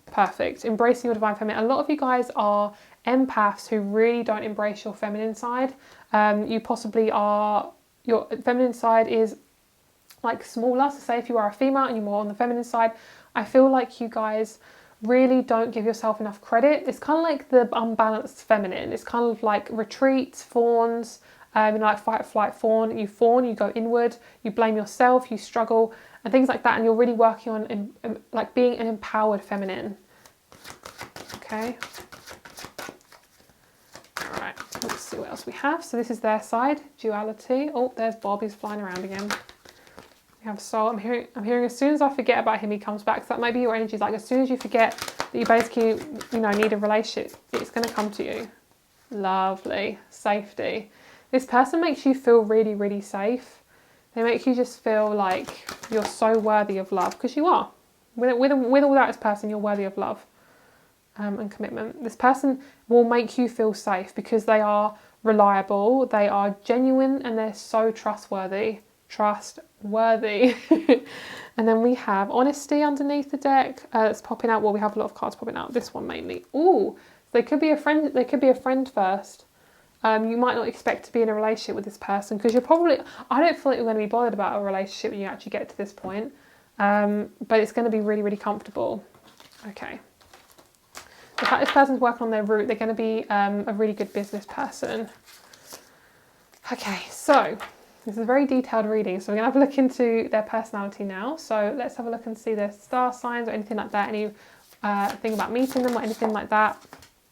Perfect. Embracing your divine feminine. A lot of you guys are empaths who really don't embrace your feminine side. You possibly are, your feminine side is like smaller. So say if you are a female and you're more on the feminine side, I feel like you guys really don't give yourself enough credit. It's kind of like the unbalanced feminine. It's kind of like retreats, fawns, like fight, flight, fawn. You fawn, you go inward, you blame yourself, you struggle and things like that. And you're really working on like being an empowered feminine. Okay. All right, let's see what else we have. So this is their side, duality. Oh, there's Bob, he's flying around again. We have soul. I'm hearing as soon as I forget about him, he comes back. So that might be your energy. Like as soon as you forget that you basically, need a relationship, it's going to come to you. Lovely. Safety. This person makes you feel really, really safe. They make you just feel like you're so worthy of love, because you are. With all that, this person, you're worthy of love and commitment. This person will make you feel safe because they are reliable, they are genuine, and they're so trustworthy. And then we have honesty underneath the deck. It's popping out. Well, we have a lot of cards popping out. This one mainly. Ooh, they could be a friend. They could be a friend first. You might not expect to be in a relationship with this person because you're probably. I don't feel like you're going to be bothered about a relationship when you actually get to this point. But it's going to be really, really comfortable. Okay. The fact this person's working on their root, they're going to be a really good business person. Okay, so. This is a very detailed reading, so we're going to have a look into their personality now. So let's have a look and see their star signs or anything like that, any thing about meeting them or anything like that.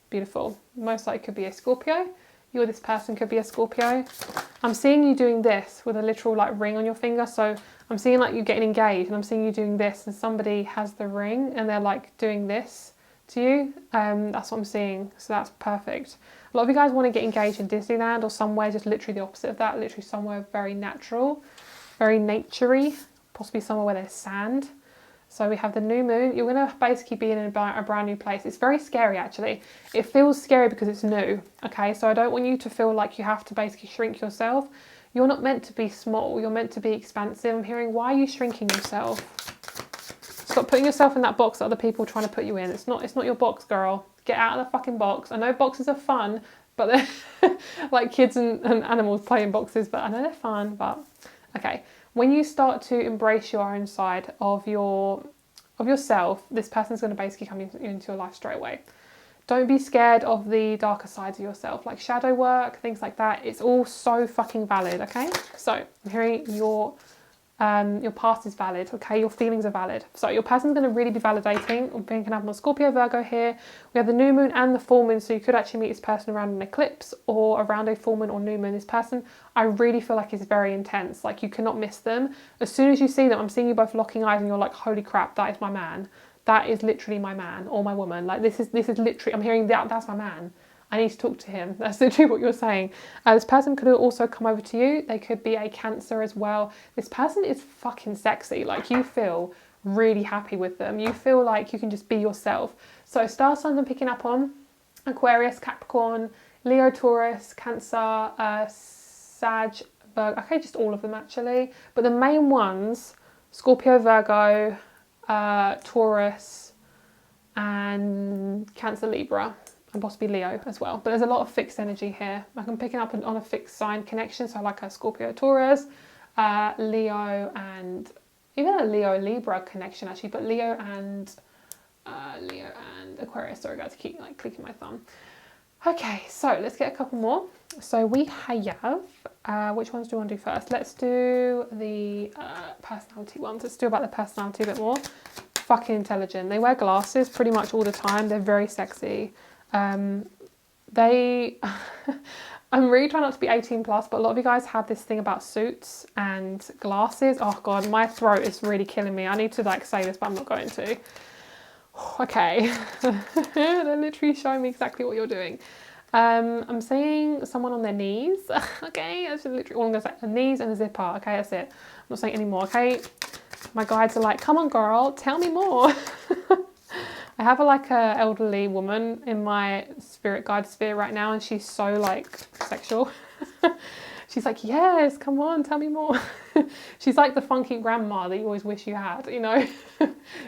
Beautiful. Most likely could be a Scorpio. You or this person could be a Scorpio. I'm seeing you doing this with a literal like ring on your finger. So I'm seeing like you getting engaged and I'm seeing you doing this and somebody has the ring and they're like doing this to you. That's what I'm seeing. So that's perfect. A lot of you guys want to get engaged in Disneyland or somewhere just literally the opposite of that, literally somewhere very natural, very naturey, possibly somewhere where there's sand. So we have the new moon. You're going to basically be in a brand new place. It's very scary actually. It feels scary because it's new, okay? So I don't want you to feel like you have to basically shrink yourself. You're not meant to be small, you're meant to be expansive. I'm hearing, why are you shrinking yourself? Stop putting yourself in that box that other people are trying to put you in. It's not your box, girl. Get out of the fucking box. I know boxes are fun, but they're like kids and animals playing boxes, but I know they're fun, but okay. When you start to embrace your own side of yourself, this person's going to basically come into your life straight away. Don't be scared of the darker sides of yourself, like shadow work, things like that. It's all so fucking valid, okay? So I'm hearing your past is valid, okay? Your feelings are valid. So your person's going to really be validating. We can have more Scorpio, Virgo here. We have the new moon and the full moon, so you could actually meet this person around an eclipse or around a full moon or new moon. This person, I really feel like is very intense. Like you cannot miss them. As soon as you see them, I'm seeing you both locking eyes and you're like, holy crap, that is my man. That is literally my man or my woman. Like this is literally, I'm hearing that's my man. I need to talk to him. That's literally what you're saying. This person could also come over to you. They could be a Cancer as well. This person is fucking sexy. Like you feel really happy with them. You feel like you can just be yourself. So star signs I'm picking up on: Aquarius, Capricorn, Leo, Taurus, Cancer, Sag, Virgo. Okay, just all of them actually. But the main ones, Scorpio, Virgo, Taurus, and Cancer, Libra. And possibly Leo as well. But there's a lot of fixed energy here. Like I'm picking up on a fixed sign connection. So like a Scorpio, Taurus, Leo, and even a Leo Libra connection actually. But Leo and Aquarius. Sorry guys, I keep like clicking my thumb. Okay, so let's get a couple more. So we have, which ones do you want to do first? Let's do the personality ones. Let's do about the personality a bit more. Fucking intelligent. They wear glasses pretty much all the time. They're very sexy. I'm really trying not to be 18 plus, but a lot of you guys have this thing about suits and glasses. Oh God, my throat is really killing me. I need to like say this, but I'm not going to. Okay, they're literally showing me exactly what you're doing. I'm seeing someone on their knees. Okay, that's literally all I'm going to say. The knees and a zipper. Okay, that's it. I'm not saying any more. Okay, my guides are like, come on, girl, tell me more. I have a elderly woman in my spirit guide sphere right now, and she's so like sexual. She's like, yes, come on, tell me more. She's like the funky grandma that you always wish you had, you know.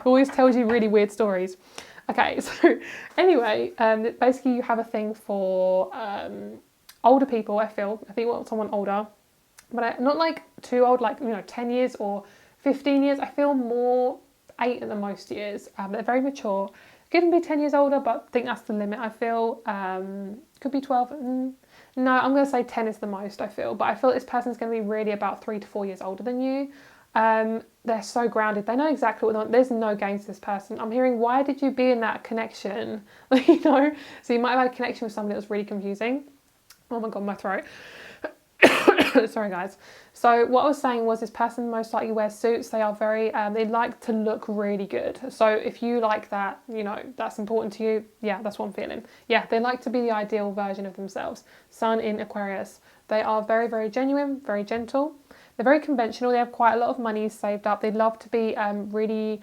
Always tells you really weird stories. Okay, so anyway, basically you have a thing for older people, I think you want someone older, but not like too old, like, 10 years or 15 years. I feel more 8 at the most years. They're very mature. Could even be 10 years older, but I think that's the limit, I feel. Could be 12. No, I'm going to say 10 is the most, I feel. But I feel this person's going to be really about 3 to 4 years older than you. They're so grounded. They know exactly what they want. There's no games to this person. I'm hearing, why did you be in that connection? So you might have had a connection with somebody that was really confusing. Oh my God, my throat. Sorry guys. So what I was saying was, this person most likely wears suits. They are very, they like to look really good. So if you like that, that's important to you. Yeah, that's what I'm feeling. Yeah, they like to be the ideal version of themselves. Sun in Aquarius. They are very, very genuine, very gentle. They're very conventional. They have quite a lot of money saved up. They love to be really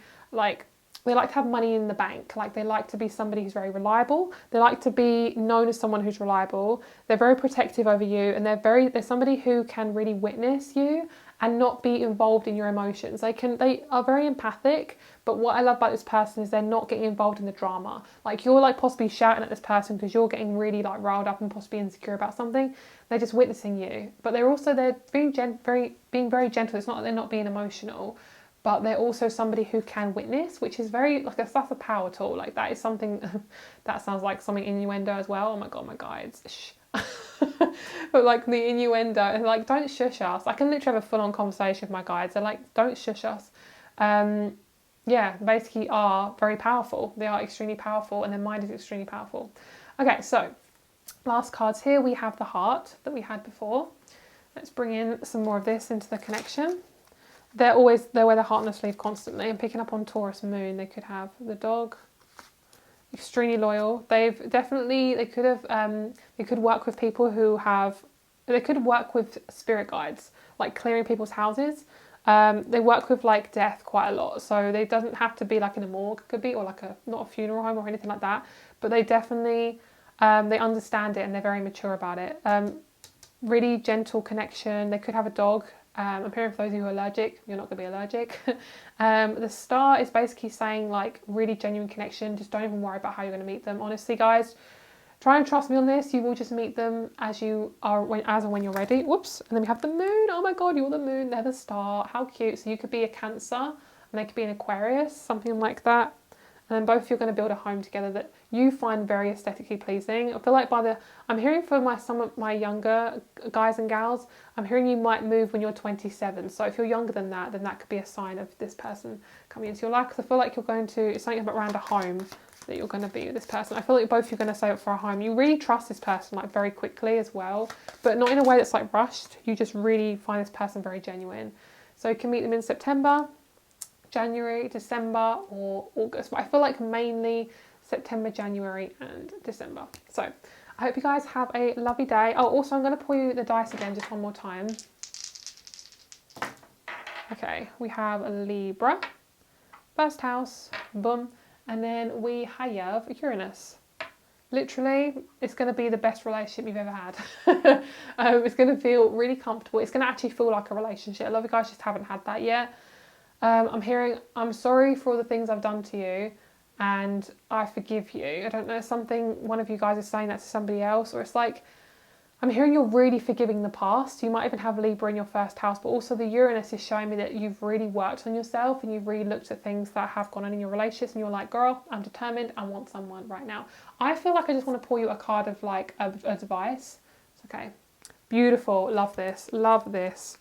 they like to have money in the bank. Like, they like to be somebody who's very reliable. They like to be known as someone who's reliable. They're very protective over you, and they're somebody who can really witness you and not be involved in your emotions. They are very empathic, but what I love about this person is they're not getting involved in the drama. Like, you're like possibly shouting at this person because you're getting really like riled up and possibly insecure about something. They're just witnessing you, but they're being very gentle. It's not that they're not being emotional, but they're also somebody who can witness, which is very, that's a power tool. Like, that is something, that sounds like something innuendo as well. Oh my God, my guides. Shh. But like the innuendo, and like, don't shush us. I can literally have a full-on conversation with my guides. They're like, don't shush us. Yeah, basically are very powerful. They are extremely powerful, and their mind is extremely powerful. Okay, so last cards here, we have the heart that we had before. Let's bring in some more of this into the connection. They wear the heart on their sleeve constantly. I'm picking up on Taurus moon. They could have the dog, extremely loyal. They could work with people they could work with spirit guides, like clearing people's houses. They work with like death quite a lot. So it doesn't have to be like in a morgue, could be, or like not a funeral home or anything like that. But they definitely, they understand it, and they're very mature about it. Really gentle connection. They could have a dog. I'm hearing for those of you who are allergic, you're not going to be allergic. The star is basically saying like really genuine connection. Just don't even worry about how you're going to meet them. Honestly, guys, try and trust me on this. You will just meet them as you are, as and when you're ready. Whoops. And then we have the moon. Oh my God, you're the moon. They're the star. How cute. So you could be a Cancer and they could be an Aquarius, something like that. And then both of you are going to build a home together that you find very aesthetically pleasing. I feel like I'm hearing for some of my younger guys and gals, I'm hearing you might move when you're 27. So if you're younger than that, then that could be a sign of this person coming into your life. Because I feel like it's something about around a home that you're going to be with this person. I feel like both of you are going to save up for a home. You really trust this person like very quickly as well, but not in a way that's like rushed. You just really find this person very genuine. So you can meet them in September, January, December or August, but I feel like mainly September, January and December. So I hope you guys have a lovely day. Oh, also I'm going to pull you the dice again just one more time. Okay, we have a Libra, first house, boom, and then we have Uranus. Literally, it's going to be the best relationship you've ever had. It's going to feel really comfortable. It's going to actually feel like a relationship. A lot of you guys just haven't had that yet. I'm hearing, I'm sorry for all the things I've done to you and I forgive you. I don't know, one of you guys is saying that to somebody else, or it's like, I'm hearing you're really forgiving the past. You might even have Libra in your first house, but also the Uranus is showing me that you've really worked on yourself and you've really looked at things that have gone on in your relationships and you're like, girl, I'm determined, I want someone right now. I feel like I just want to pull you a card of like advice. It's okay. Beautiful. Love this. Love this.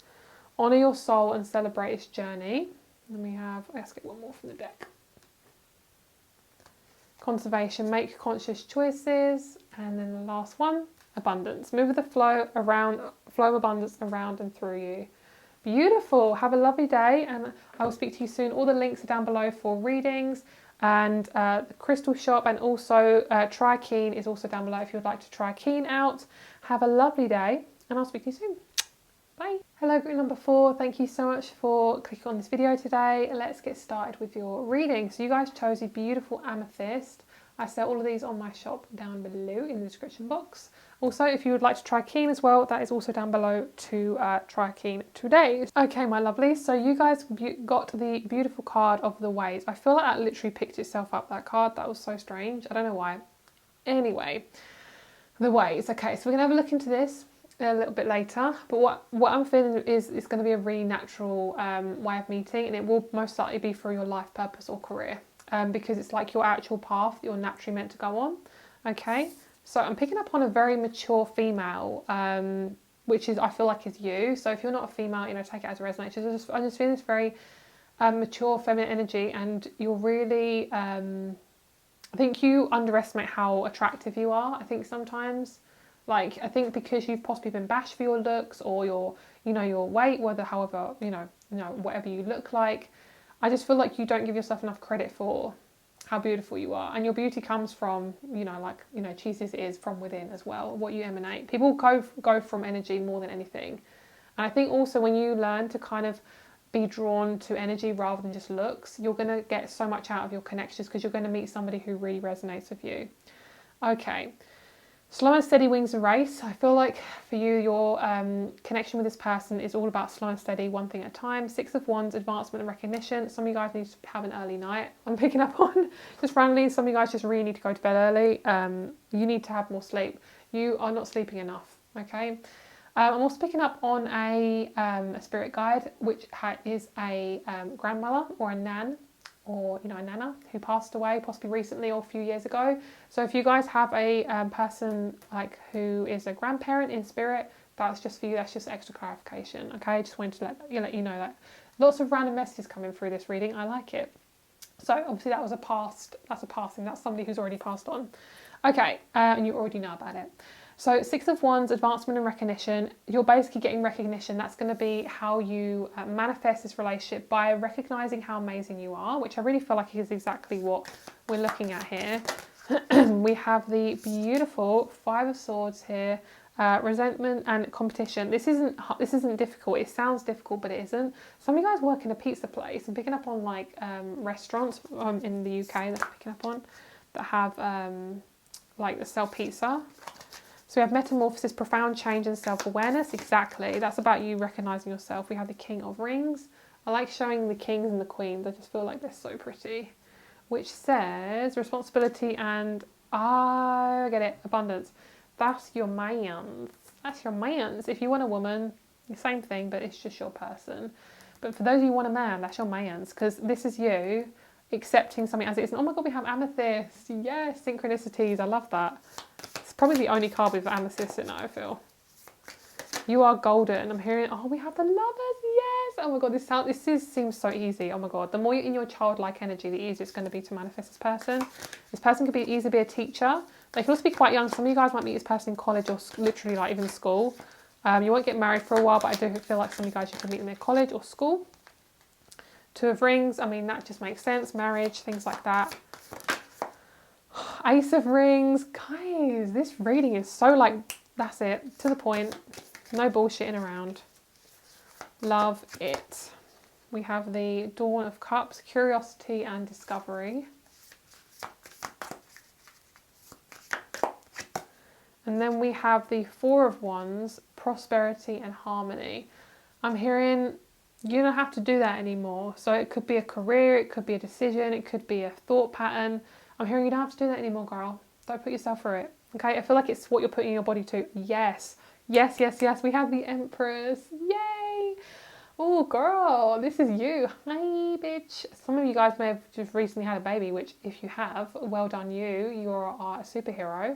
Honour your soul and celebrate its journey. Then we have, let's get one more from the deck. Conservation, make conscious choices. And then the last one, abundance. Move with the flow of abundance around and through you. Beautiful. Have a lovely day and I will speak to you soon. All the links are down below for readings. and the crystal shop, and also try Keen is also down below if you would like to try Keen out. Have a lovely day, and I'll speak to you soon. Bye. Hello, group number 4. Thank you so much for clicking on this video today. Let's get started with your reading. So you guys chose a beautiful amethyst. I sell all of these on my shop down below in the description box. Also, if you would like to try Keen as well, that is also down below to try Keen today. Okay, my lovelies, so you guys got the beautiful card of the Ways. I feel like that literally picked itself up, that card. That was so strange. I don't know why. Anyway, the Ways. Okay, so we're going to have a look into this a little bit later, but what I'm feeling is it's going to be a really natural way of meeting, and it will most likely be for your life purpose or career. Because it's like your actual path that you're naturally meant to go on. Okay, so I'm picking up on a very mature female, which is, I feel like, is you. So if you're not a female, you know, take it as a resonance. I just feel this very mature feminine energy, and you're really, I think you underestimate how attractive you are. I think sometimes, like, I think because you've possibly been bashed for your looks or your, you know, your weight, however, you know, whatever you look like. I just feel like you don't give yourself enough credit for how beautiful you are. And your beauty comes from, you know, like, you know, cheesy as it is, from within as well, what you emanate. People go from energy more than anything. And I think also when you learn to kind of be drawn to energy rather than just looks, you're going to get so much out of your connections because you're going to meet somebody who really resonates with you. Okay. Slow and steady wings a race. I feel like for you, your connection with this person is all about slow and steady, one thing at a time. 6 of Wands, advancement and recognition. Some of you guys need to have an early night. I'm picking up on just randomly. Some of you guys just really need to go to bed early. You need to have more sleep. You are not sleeping enough. Okay. I'm also picking up on a spirit guide, which is a grandmother or a nan, or, you know, a nana who passed away possibly recently or a few years ago. So if you guys have a person like who is a grandparent in spirit, that's just for you. That's just extra clarification. Okay, just wanted to let you know that. Lots of random messages coming through this reading. I like it. So obviously that was that's a passing. That's somebody who's already passed on. Okay, and you already know about it. So 6 of Wands, advancement and recognition. You're basically getting recognition. That's going to be how you manifest this relationship, by recognizing how amazing you are, which I really feel like is exactly what we're looking at here. We have the beautiful 5 of Swords here, resentment and competition. This isn't difficult. It sounds difficult, but it isn't. Some of you guys work in a pizza place. I'm picking up on like restaurants in the UK that I'm picking up on that have like that sell pizza. So we have metamorphosis, profound change and self-awareness. Exactly. That's about you recognizing yourself. We have the King of Rings. I like showing the kings and the queens. I just feel like they're so pretty. Which says responsibility and, I get it, abundance. That's your man's. That's your man's. If you want a woman, the same thing, but it's just your person. But for those of you who want a man, that's your man's. Because this is you accepting something as it is. And oh my God, we have amethyst. Yes, synchronicities. I love that. Probably the only card with amethyst in it, I feel. You are golden. I'm hearing, oh, we have the lovers. Yes. Oh my God, this seems so easy. Oh my God. The more you're in your childlike energy, the easier it's going to be to manifest this person. This person could easily be a teacher. They can also be quite young. Some of you guys might meet this person in college or literally like even school. You won't get married for a while, but I do feel like some of you guys, you can meet them in college or school. 2 of Rings. I mean, that just makes sense. Marriage, things like that. Ace of Rings. Guys, this reading is so like, that's it, to the point, no bullshitting around. Love it. We have the Dawn of Cups, curiosity and discovery. And then we have the 4 of Wands, prosperity and harmony. I'm hearing you don't have to do that anymore. So it could be a career, it could be a decision, it could be a thought pattern. I'm hearing you don't have to do that anymore, girl. Don't put yourself through it. Okay, I feel like it's what you're putting your body to. Yes, yes, yes, yes. We have the Empress. Yay! Oh, girl, this is you. Hi, bitch. Some of you guys may have just recently had a baby, which if you have, well done you. You are a superhero.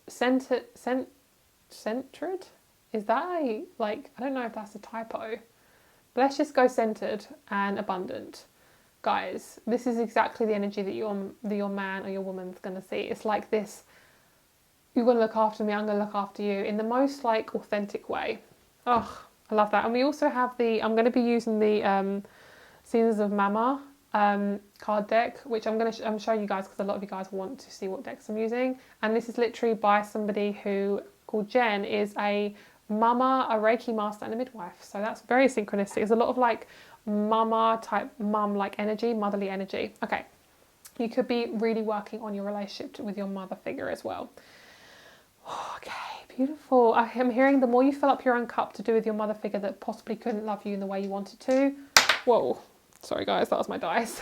Centered? Is that like, I don't know if that's a typo. But let's just go centered and abundant. Guys, this is exactly the energy that your man or your woman's going to see. It's like this, you're going to look after me, I'm going to look after you in the most like authentic way. Oh, I love that. And we also have I'm going to be using the Scenes of Mama, card deck, which I'm showing you guys because a lot of you guys want to see what decks I'm using. And this is literally by somebody who, called Jen, is a mama, a Reiki master, and a midwife. So that's very synchronistic. There's a lot of like mama type, mum like energy, motherly energy. Okay, you could be really working on your relationship with your mother figure as well. Okay, beautiful. I am hearing the more you fill up your own cup to do with your mother figure that possibly couldn't love you in the way you wanted to. Whoa, sorry guys, that was my dice.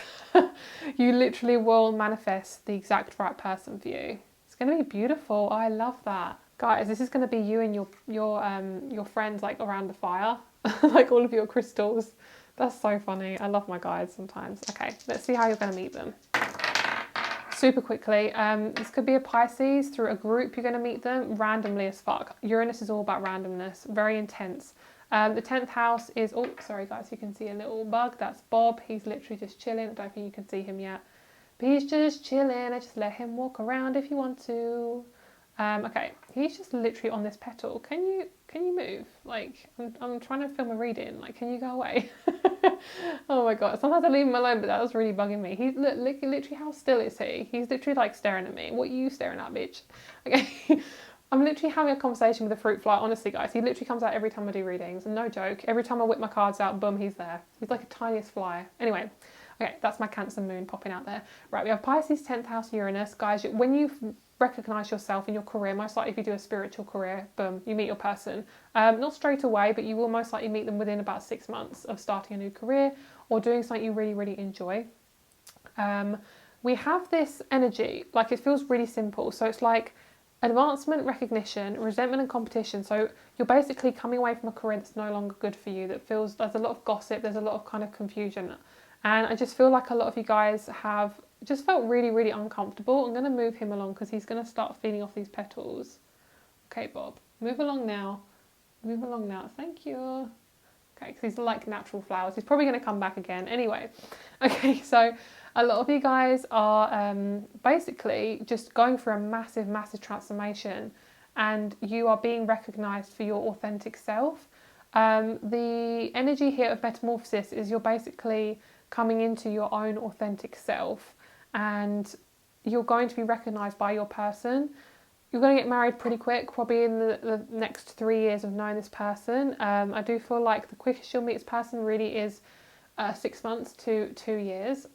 You literally will manifest the exact right person for you. It's going to be beautiful. I love that. Guys, this is going to be you and your friends like around the fire, like all of your crystals. That's so funny. I love my guides sometimes. Okay, let's see how you're going to meet them. Super quickly, this could be a Pisces. Through a group you're going to meet them randomly as fuck. Uranus is all about randomness, very intense. The 10th house is, oh sorry guys, you can see a little bug. That's Bob. He's literally just chilling. I don't think you can see him yet, but he's just chilling. I just let him walk around if you want to. Okay, he's just literally on this petal. Can you move? Like, I'm trying to film a reading. Like, can you go away? Oh my god, sometimes I leave him alone, but that was really bugging me. He's literally, how still is he? He's literally like staring at me. What are you staring at, bitch? Okay. I'm literally having a conversation with a fruit fly. Honestly guys, he literally comes out every time I do readings. No joke. Every time I whip my cards out, boom, he's there. He's like a tiniest fly. Anyway, okay, that's my Cancer moon popping out there. Right, we have Pisces 10th house Uranus. Guys, when you recognise yourself in your career, most likely if you do a spiritual career, boom, you meet your person. Not straight away, but you will most likely meet them within about 6 months of starting a new career or doing something you really, really enjoy. We have this energy, like it feels really simple. So it's like advancement, recognition, resentment and competition. So you're basically coming away from a career that's no longer good for you, that feels, there's a lot of gossip, there's a lot of kind of confusion. And I just feel like a lot of you guys have just felt really, really uncomfortable. I'm going to move him along because he's going to start feeding off these petals. Okay, Bob, move along now. Move along now. Thank you. Okay, because these are like natural flowers. He's probably going to come back again. Anyway, okay, so a lot of you guys are basically just going through a massive, massive transformation, and you are being recognised for your authentic self. The energy here of metamorphosis is you're basically coming into your own authentic self, and you're going to be recognised by your person. You're going to get married pretty quick, probably in the next 3 years of knowing this person. I do feel like the quickest you'll meet this person really is 6 months to 2 years.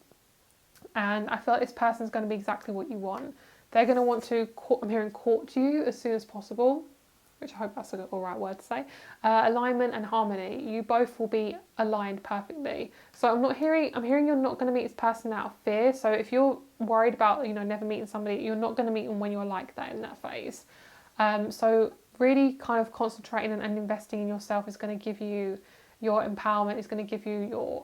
And I feel like this person's going to be exactly what you want. They're going to want to, I'm hearing, court you as soon as possible, which I hope that's an all right word to say. Alignment and harmony. You both will be aligned perfectly. So I'm hearing you're not going to meet this person out of fear. So if you're worried about, never meeting somebody, you're not going to meet them when you're like that in that phase. So really kind of concentrating and investing in yourself is going to give you your empowerment, is going to give you your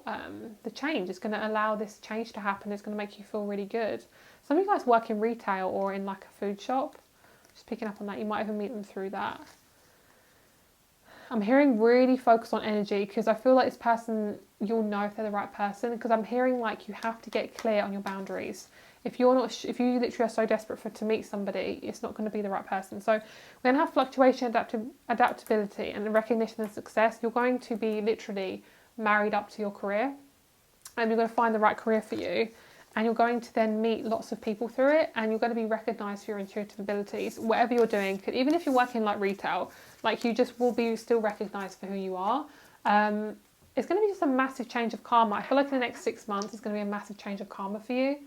the change. It's going to allow this change to happen. It's going to make you feel really good. Some of you guys work in retail or in like a food shop. Just picking up on that, you might even meet them through that. I'm hearing really focus on energy, because I feel like this person, you'll know if they're the right person, because I'm hearing like you have to get clear on your boundaries. If you're not, if you literally are so desperate to meet somebody, it's not going to be the right person. So we're going to have fluctuation, adaptability, and recognition and success. You're going to be literally married up to your career, and you're going to find the right career for you. And you're going to then meet lots of people through it, and you're going to be recognised for your intuitive abilities, whatever you're doing. Even if you're working like retail, like you just will be still recognised for who you are. It's going to be just a massive change of karma. I feel like in the next 6 months, it's going to be a massive change of karma for you.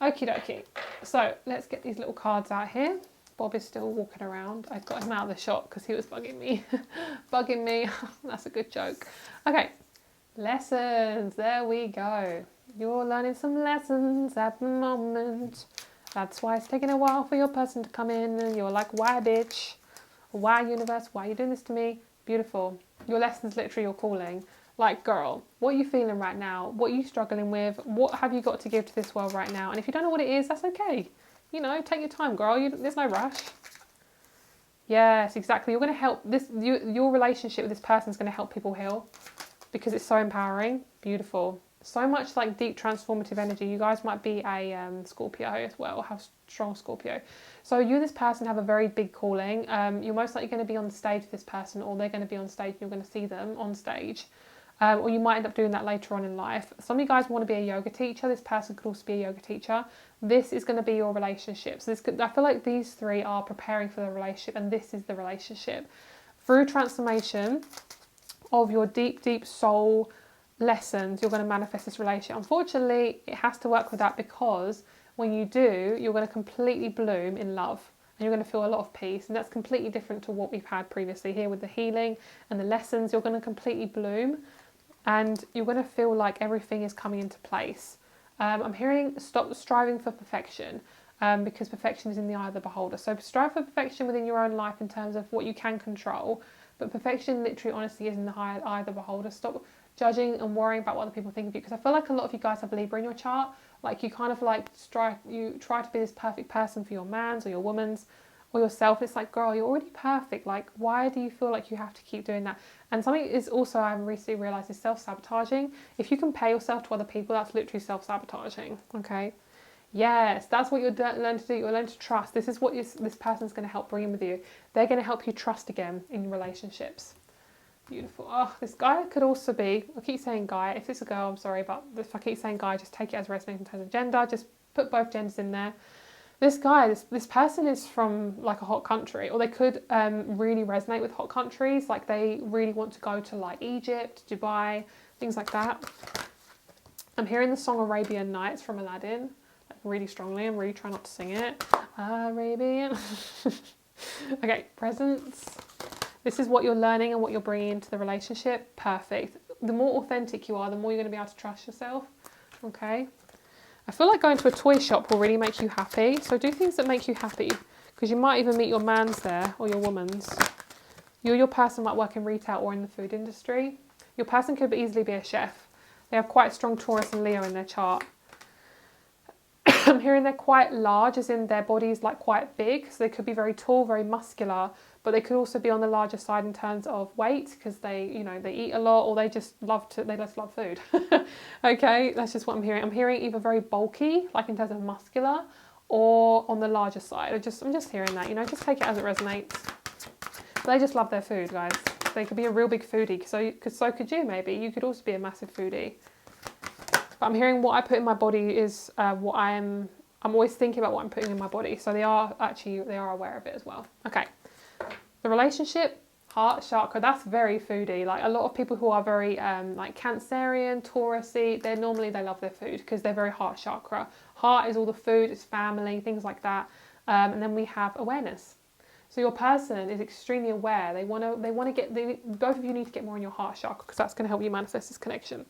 Okie dokie. So let's get these little cards out here. Bob is still walking around. I got him out of the shot because he was bugging me. Bugging me. That's a good joke. Okay. Lessons. There we go. You're learning some lessons at the moment. That's why it's taking a while for your person to come in, and you're like, why bitch? Why universe? Why are you doing this to me? Beautiful. Your lesson's literally your calling. Like, girl, what are you feeling right now? What are you struggling with? What have you got to give to this world right now? And if you don't know what it is, that's okay. Take your time, girl. There's no rush. Yes, exactly. You're going to help your relationship with this person is going to help people heal, because it's so empowering. Beautiful. So much like deep transformative energy. You guys might be a Scorpio as well, have strong Scorpio. So you and this person have a very big calling. You're most likely going to be on stage with this person, or they're going to be on stage and you're going to see them on stage. or you might end up doing that later on in life. Some of you guys want to be a yoga teacher. This person could also be a yoga teacher. This is going to be your relationship. So I feel like these three are preparing for the relationship, and this is the relationship. Through transformation of your deep, deep soul lessons, you're going to manifest this relationship. Unfortunately, it has to work with that, because when you do, you're going to completely bloom in love. And you're going to feel a lot of peace, and that's completely different to what we've had previously here with the healing and the lessons. You're going to completely bloom, and you're going to feel like everything is coming into place. I'm hearing stop striving for perfection, because perfection is in the eye of the beholder. So strive for perfection within your own life in terms of what you can control, but perfection literally honestly is in the eye of the beholder. Stop judging and worrying about what other people think of you, because I feel like a lot of you guys have Libra in your chart. Like you kind of like try to be this perfect person for your man's or your woman's or yourself. It's like, girl, you're already perfect. Like, why do you feel like you have to keep doing that? And something is also, I've recently realised, is self-sabotaging. If you compare yourself to other people, that's literally self-sabotaging, okay? Yes, that's what you're learn to do. You're learn to trust. This is what this person's going to help bring in with you. They're going to help you trust again in relationships. Beautiful. Oh, this guy could also be, I keep saying guy, if it's a girl, I'm sorry, but if I keep saying guy, just take it as resonating in terms of gender, just put both genders in there. This guy, this person is from like a hot country, or they could really resonate with hot countries, like they really want to go to like Egypt, Dubai, things like that. I'm hearing the song Arabian Nights from Aladdin, like really strongly. I'm really trying not to sing it. Arabian. Okay, presents. This is what you're learning and what you're bringing into the relationship. Perfect. The more authentic you are, the more you're going to be able to trust yourself. Okay. I feel like going to a toy shop will really make you happy. So do things that make you happy, because you might even meet your man's there or your woman's. Your person might work in retail or in the food industry. Your person could easily be a chef. They have quite strong Taurus and Leo in their chart. I'm hearing they're quite large, as in their body's like quite big. So they could be very tall, very muscular, but they could also be on the larger side in terms of weight, because they eat a lot, or they just love food. Okay, that's just what I'm hearing. I'm hearing either very bulky, like in terms of muscular, or on the larger side. I'm just hearing that, just take it as it resonates. But they just love their food, guys. They could be a real big foodie, so could you maybe. You could also be a massive foodie. But I'm hearing what I put in my body is what I'm always thinking about what I'm putting in my body. So they are aware of it as well. Okay. The relationship, heart chakra, that's very foodie. Like a lot of people who are very like Cancerian, Taurusy, they love their food because they're very heart chakra. Heart is all the food, it's family, things like that. And then we have awareness. So your person is extremely aware. They want to get, both of you need to get more in your heart chakra, because that's going to help you manifest this connection.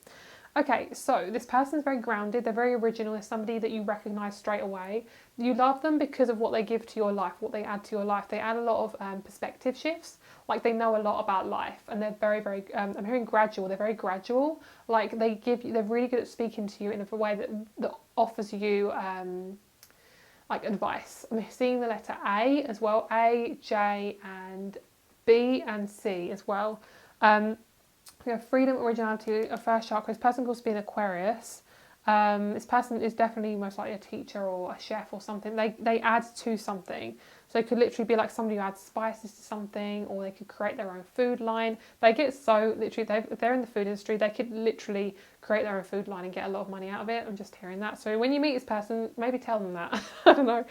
Okay, so this person is very grounded. They're very original. They're somebody that you recognise straight away. You love them because of what they give to your life, what they add to your life. They add a lot of perspective shifts. Like they know a lot about life, and they're very, very. I'm hearing gradual. They're very gradual. Like they're really good at speaking to you in a way that offers you like advice. I'm seeing the letter A as well. A, J, and B and C as well. We have freedom, originality, a first chakra. This person could also be an Aquarius. This person is definitely most likely a teacher or a chef or something. They add to something. So they could literally be like somebody who adds spices to something, or they could create their own food line. They get so literally, if they're in the food industry, they could literally create their own food line and get a lot of money out of it. I'm just hearing that. So when you meet this person, maybe tell them that. I don't know.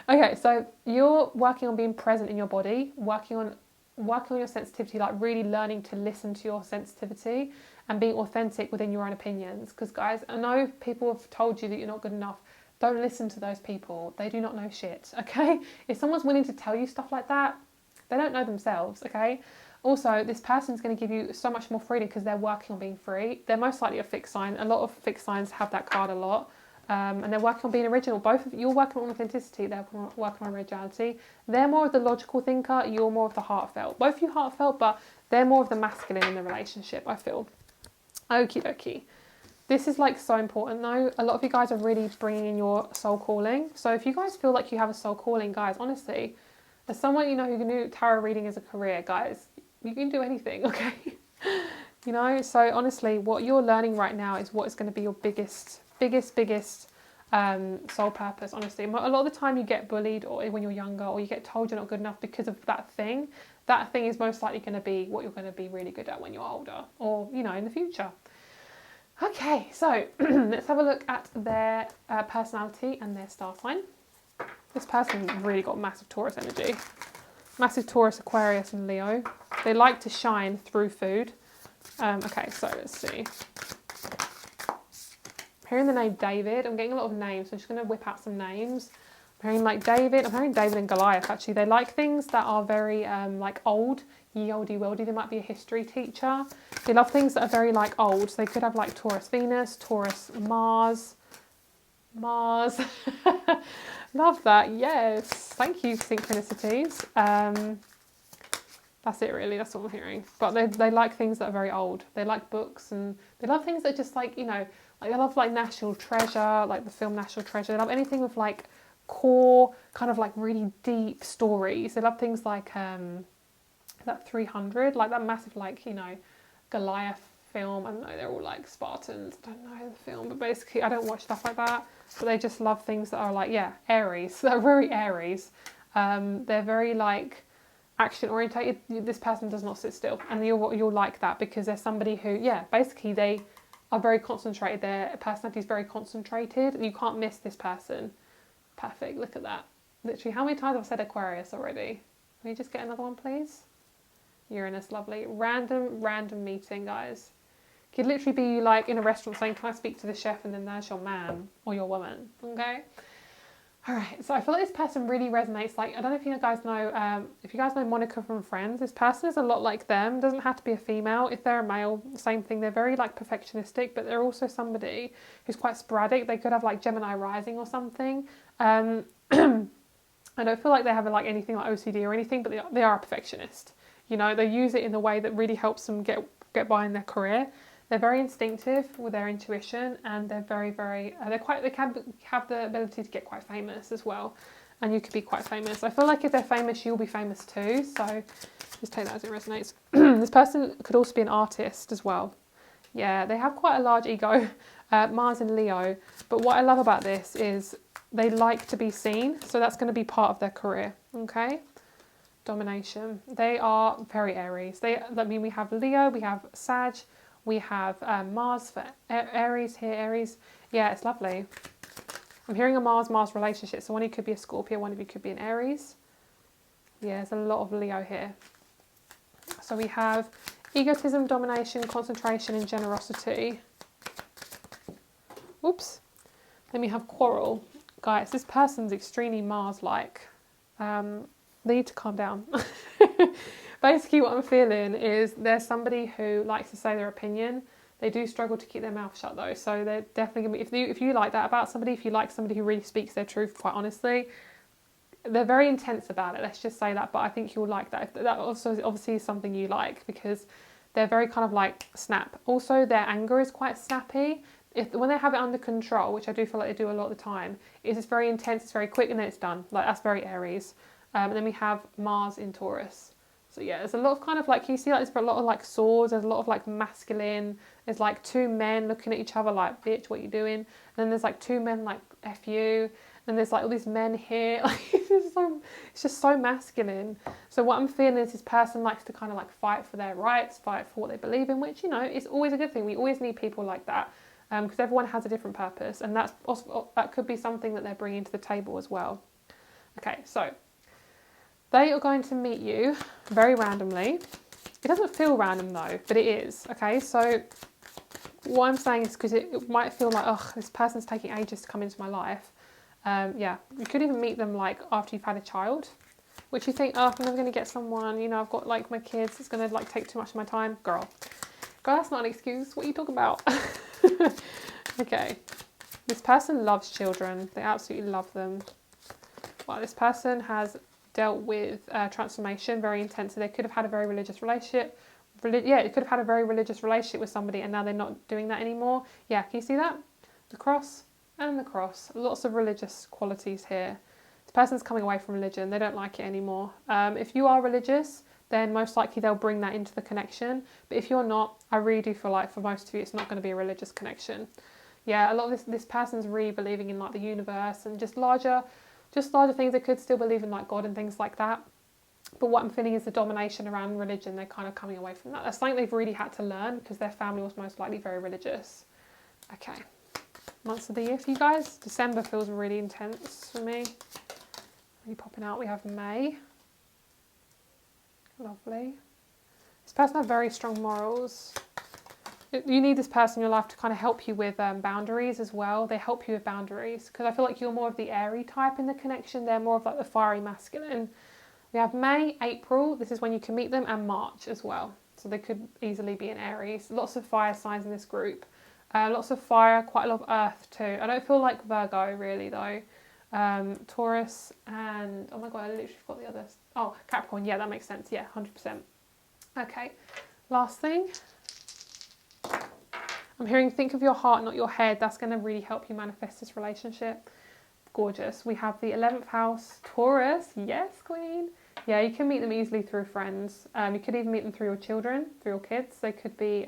Okay, so you're working on being present in your body, working on your sensitivity, like really learning to listen to your sensitivity and being authentic within your own opinions. Because guys, I know people have told you that you're not good enough. Don't listen to those people. They do not know shit, okay? If someone's willing to tell you stuff like that, they don't know themselves, okay? Also, this person's going to give you so much more freedom because they're working on being free. They're most likely a fixed sign. A lot of fixed signs have that card a lot. And they're working on being original. Both of you're working on authenticity, they're working on originality. They're more of the logical thinker, you're more of the heartfelt. Both of you heartfelt, but they're more of the masculine in the relationship, I feel. Okie dokie. This is like so important though. A lot of you guys are really bringing in your soul calling. So if you guys feel like you have a soul calling, guys, honestly, as someone who can do tarot reading as a career, guys, you can do anything, okay? So honestly, what you're learning right now is what is going to be your biggest sole purpose, honestly. A lot of the time you get bullied or when you're younger, or you get told you're not good enough because of that thing. That thing is most likely going to be what you're going to be really good at when you're older, or, you know, in the future. Okay, so let's have a look at their personality and their star sign. This person really got massive Taurus energy. Massive Taurus, Aquarius and Leo. They like to shine through food. Okay, so let's see. I'm hearing the name David. I'm getting a lot of names, so I'm just going to whip out some names. I'm hearing like David. I'm hearing David and Goliath, actually. They like things that are very like old, ye olde worldy. They might be a history teacher. They love things that are very like old. So they could have like Taurus Venus, Taurus Mars. Love that. Yes. Thank you, synchronicities. That's it, really. That's what I'm hearing. But they like things that are very old. They like books, and they love things that just like, you know, like they love like National Treasure, like the film National Treasure. They love anything with like core, kind of like really deep stories. They love things like that 300, like that massive, like, you know, Goliath film. I don't know, they're all like Spartans. I don't know the film, but basically I don't watch stuff like that. But they just love things that are like, yeah, Aries. They're very Aries. They're very like action orientated. This person does not sit still, and you'll like that, because they're somebody who, yeah, basically they are very concentrated. Their personality is very concentrated. You can't miss this person. Perfect. Look at that. Literally, how many times have I said Aquarius already? Can you just get another one, please? Uranus, lovely. Random meeting, guys. Could literally be like in a restaurant saying, can I speak to the chef? And then there's your man or your woman. Okay. All right. So I feel like this person really resonates. Like, I don't know if you guys know, if you guys know Monica from Friends, this person is a lot like them. Doesn't have to be a female. If they're a male, same thing. They're very like perfectionistic, but they're also somebody who's quite sporadic. They could have like Gemini rising or something. I don't feel like they have like anything like OCD or anything, but they are a perfectionist. You know, they use it in a way that really helps them get by in their career. They're very instinctive with their intuition, and they're very, they can have the ability to get quite famous as well. And you could be quite famous. I feel like if they're famous, you'll be famous too. So just take that as it resonates. This person could also be an artist as well. Yeah, they have quite a large ego, Mars and Leo. But what I love about this is they like to be seen. So that's going to be part of their career. Okay. Domination. They are very Aries. I mean, we have Leo, we have Sag, we have Mars for Aries here, Aries. Yeah, it's lovely. I'm hearing a Mars-Mars relationship. So one of you could be a Scorpio, one of you could be an Aries. Yeah, there's a lot of Leo here. So we have egotism, domination, concentration, and generosity. Oops. Then we have quarrel. Guys, this person's extremely Mars-like. They need to calm down. Basically what I'm feeling is there's somebody who likes to say their opinion. They do struggle to keep their mouth shut though. So they're definitely going to be, if you like that about somebody, if you like somebody who really speaks their truth, quite honestly, they're very intense about it. Let's just say that. But I think you'll like that. That also obviously is something you like, because they're very kind of like snap. Also, their anger is quite snappy. When they have it under control, which I do feel like they do a lot of the time, it's very intense, it's very quick, and then it's done. Like, that's very Aries. And then we have Mars in Taurus. So yeah, there's a lot of kind of like, you see like there's a lot of like swords, there's a lot of like masculine, there's like two men looking at each other like, bitch, what you doing? And then there's like two men like, F you. And there's like all these men here, like it's just so masculine. So what I'm feeling is this person likes to kind of like fight for their rights, fight for what they believe in, which, you know, is always a good thing. We always need people like that, because everyone has a different purpose, and that's also, that could be something that they're bringing to the table as well. Okay, so they are going to meet you very randomly. It doesn't feel random though, but it is. Okay, so what I'm saying is, because it might feel like, oh, this person's taking ages to come into my life. Yeah, you could even meet them like after you've had a child, which you think, oh, I'm never going to get someone, you know, I've got like my kids, it's going to like take too much of my time. Girl, that's not an excuse. What are you talking about? Okay, this person loves children. They absolutely love them. Well, this person has dealt with transformation very intense. So they could have had a very religious relationship. Yeah, it could have had a very religious relationship with somebody, and now they're not doing that anymore. Yeah, can you see that? The cross and the cross. Lots of religious qualities here. This person's coming away from religion. They don't like it anymore. If you are religious, then most likely they'll bring that into the connection. But if you're not, I really do feel like for most of you, it's not going to be a religious connection. yeah, a lot of this person's really believing in like the universe and just larger things. They could still believe in like God and things like that. But what I'm feeling is the domination around religion. They're kind of coming away from that. That's something they've really had to learn because their family was most likely very religious. Okay, months of the year for you guys. December feels really intense for me. Really popping out. We have May. Lovely. This person has very strong morals. You need this person in your life to kind of help you with boundaries as well. They help you with boundaries because I feel like you're more of the airy type in the connection. They're more of like the fiery masculine. We have May, April. This is when you can meet them, and March as well. So they could easily be in Aries. Lots of fire signs in this group. Lots of fire, quite a lot of earth too. I don't feel like Virgo really though. Taurus and, oh my God, I literally forgot the others. Oh, Capricorn. Yeah, that makes sense. Yeah, 100%. Okay, last thing. I'm hearing think of your heart, not your head. That's going to really help you manifest this relationship. Gorgeous. We have the 11th house, Taurus. Yes, queen. Yeah, you can meet them easily through friends. You could even meet them through your children, through your kids. They could be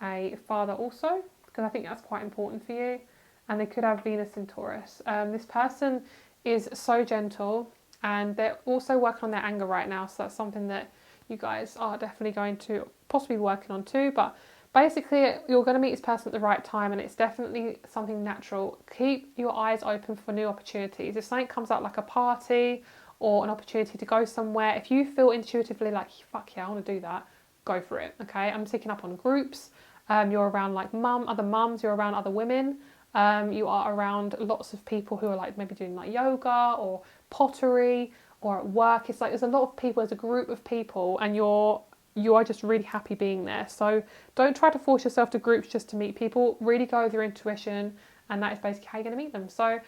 a father also, because I think that's quite important for you. And they could have Venus in Taurus. This person is so gentle, and they're also working on their anger right now. So that's something that you guys are definitely going to possibly be working on too. But basically, you're going to meet this person at the right time, and it's definitely something natural. Keep your eyes open for new opportunities. If something comes up like a party or an opportunity to go somewhere, if you feel intuitively like, fuck yeah, I want to do that, go for it, okay? I'm picking up on groups. You're around like other mums, you're around other women. You are around lots of people who are like maybe doing like yoga or pottery or at work. It's like there's a lot of people, there's a group of people, and you are just really happy being there. So don't try to force yourself to groups just to meet people. Really go with your intuition, and that is basically how you're going to meet them. So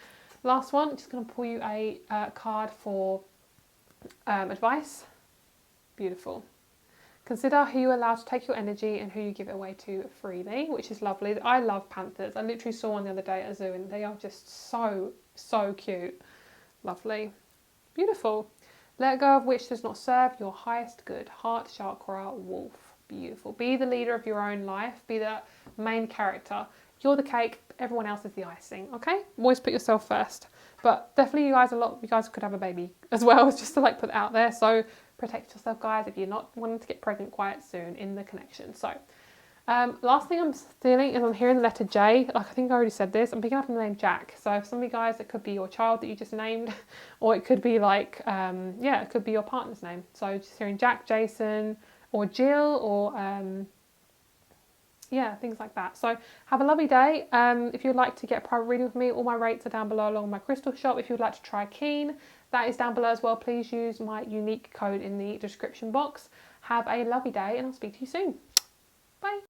last one, just going to pull you a card for advice. Beautiful. Consider who you allow to take your energy and who you give it away to freely, which is lovely. I love panthers. I literally saw one the other day at a zoo, and they are just so, so cute. Lovely. Beautiful. Let go of which does not serve your highest good. Heart chakra, wolf. Beautiful. Be the leader of your own life. Be the main character. You're the cake. Everyone else is the icing. Okay? Always put yourself first. But definitely, you guys could have a baby as well. Just to like put it out there. So protect yourself, guys, if you're not wanting to get pregnant quite soon in the connection. So last thing I'm feeling is I'm hearing the letter J. Like I think I already said this. I'm picking up the name Jack. So for some of you guys, it could be your child that you just named, or it could be like, it could be your partner's name. So just hearing Jack, Jason, or Jill, or things like that. So have a lovely day. If you'd like to get a private reading with me, all my rates are down below along with my crystal shop. If you'd like to try Keen, that is down below as well. Please use my unique code in the description box. Have a lovely day, and I'll speak to you soon. Bye.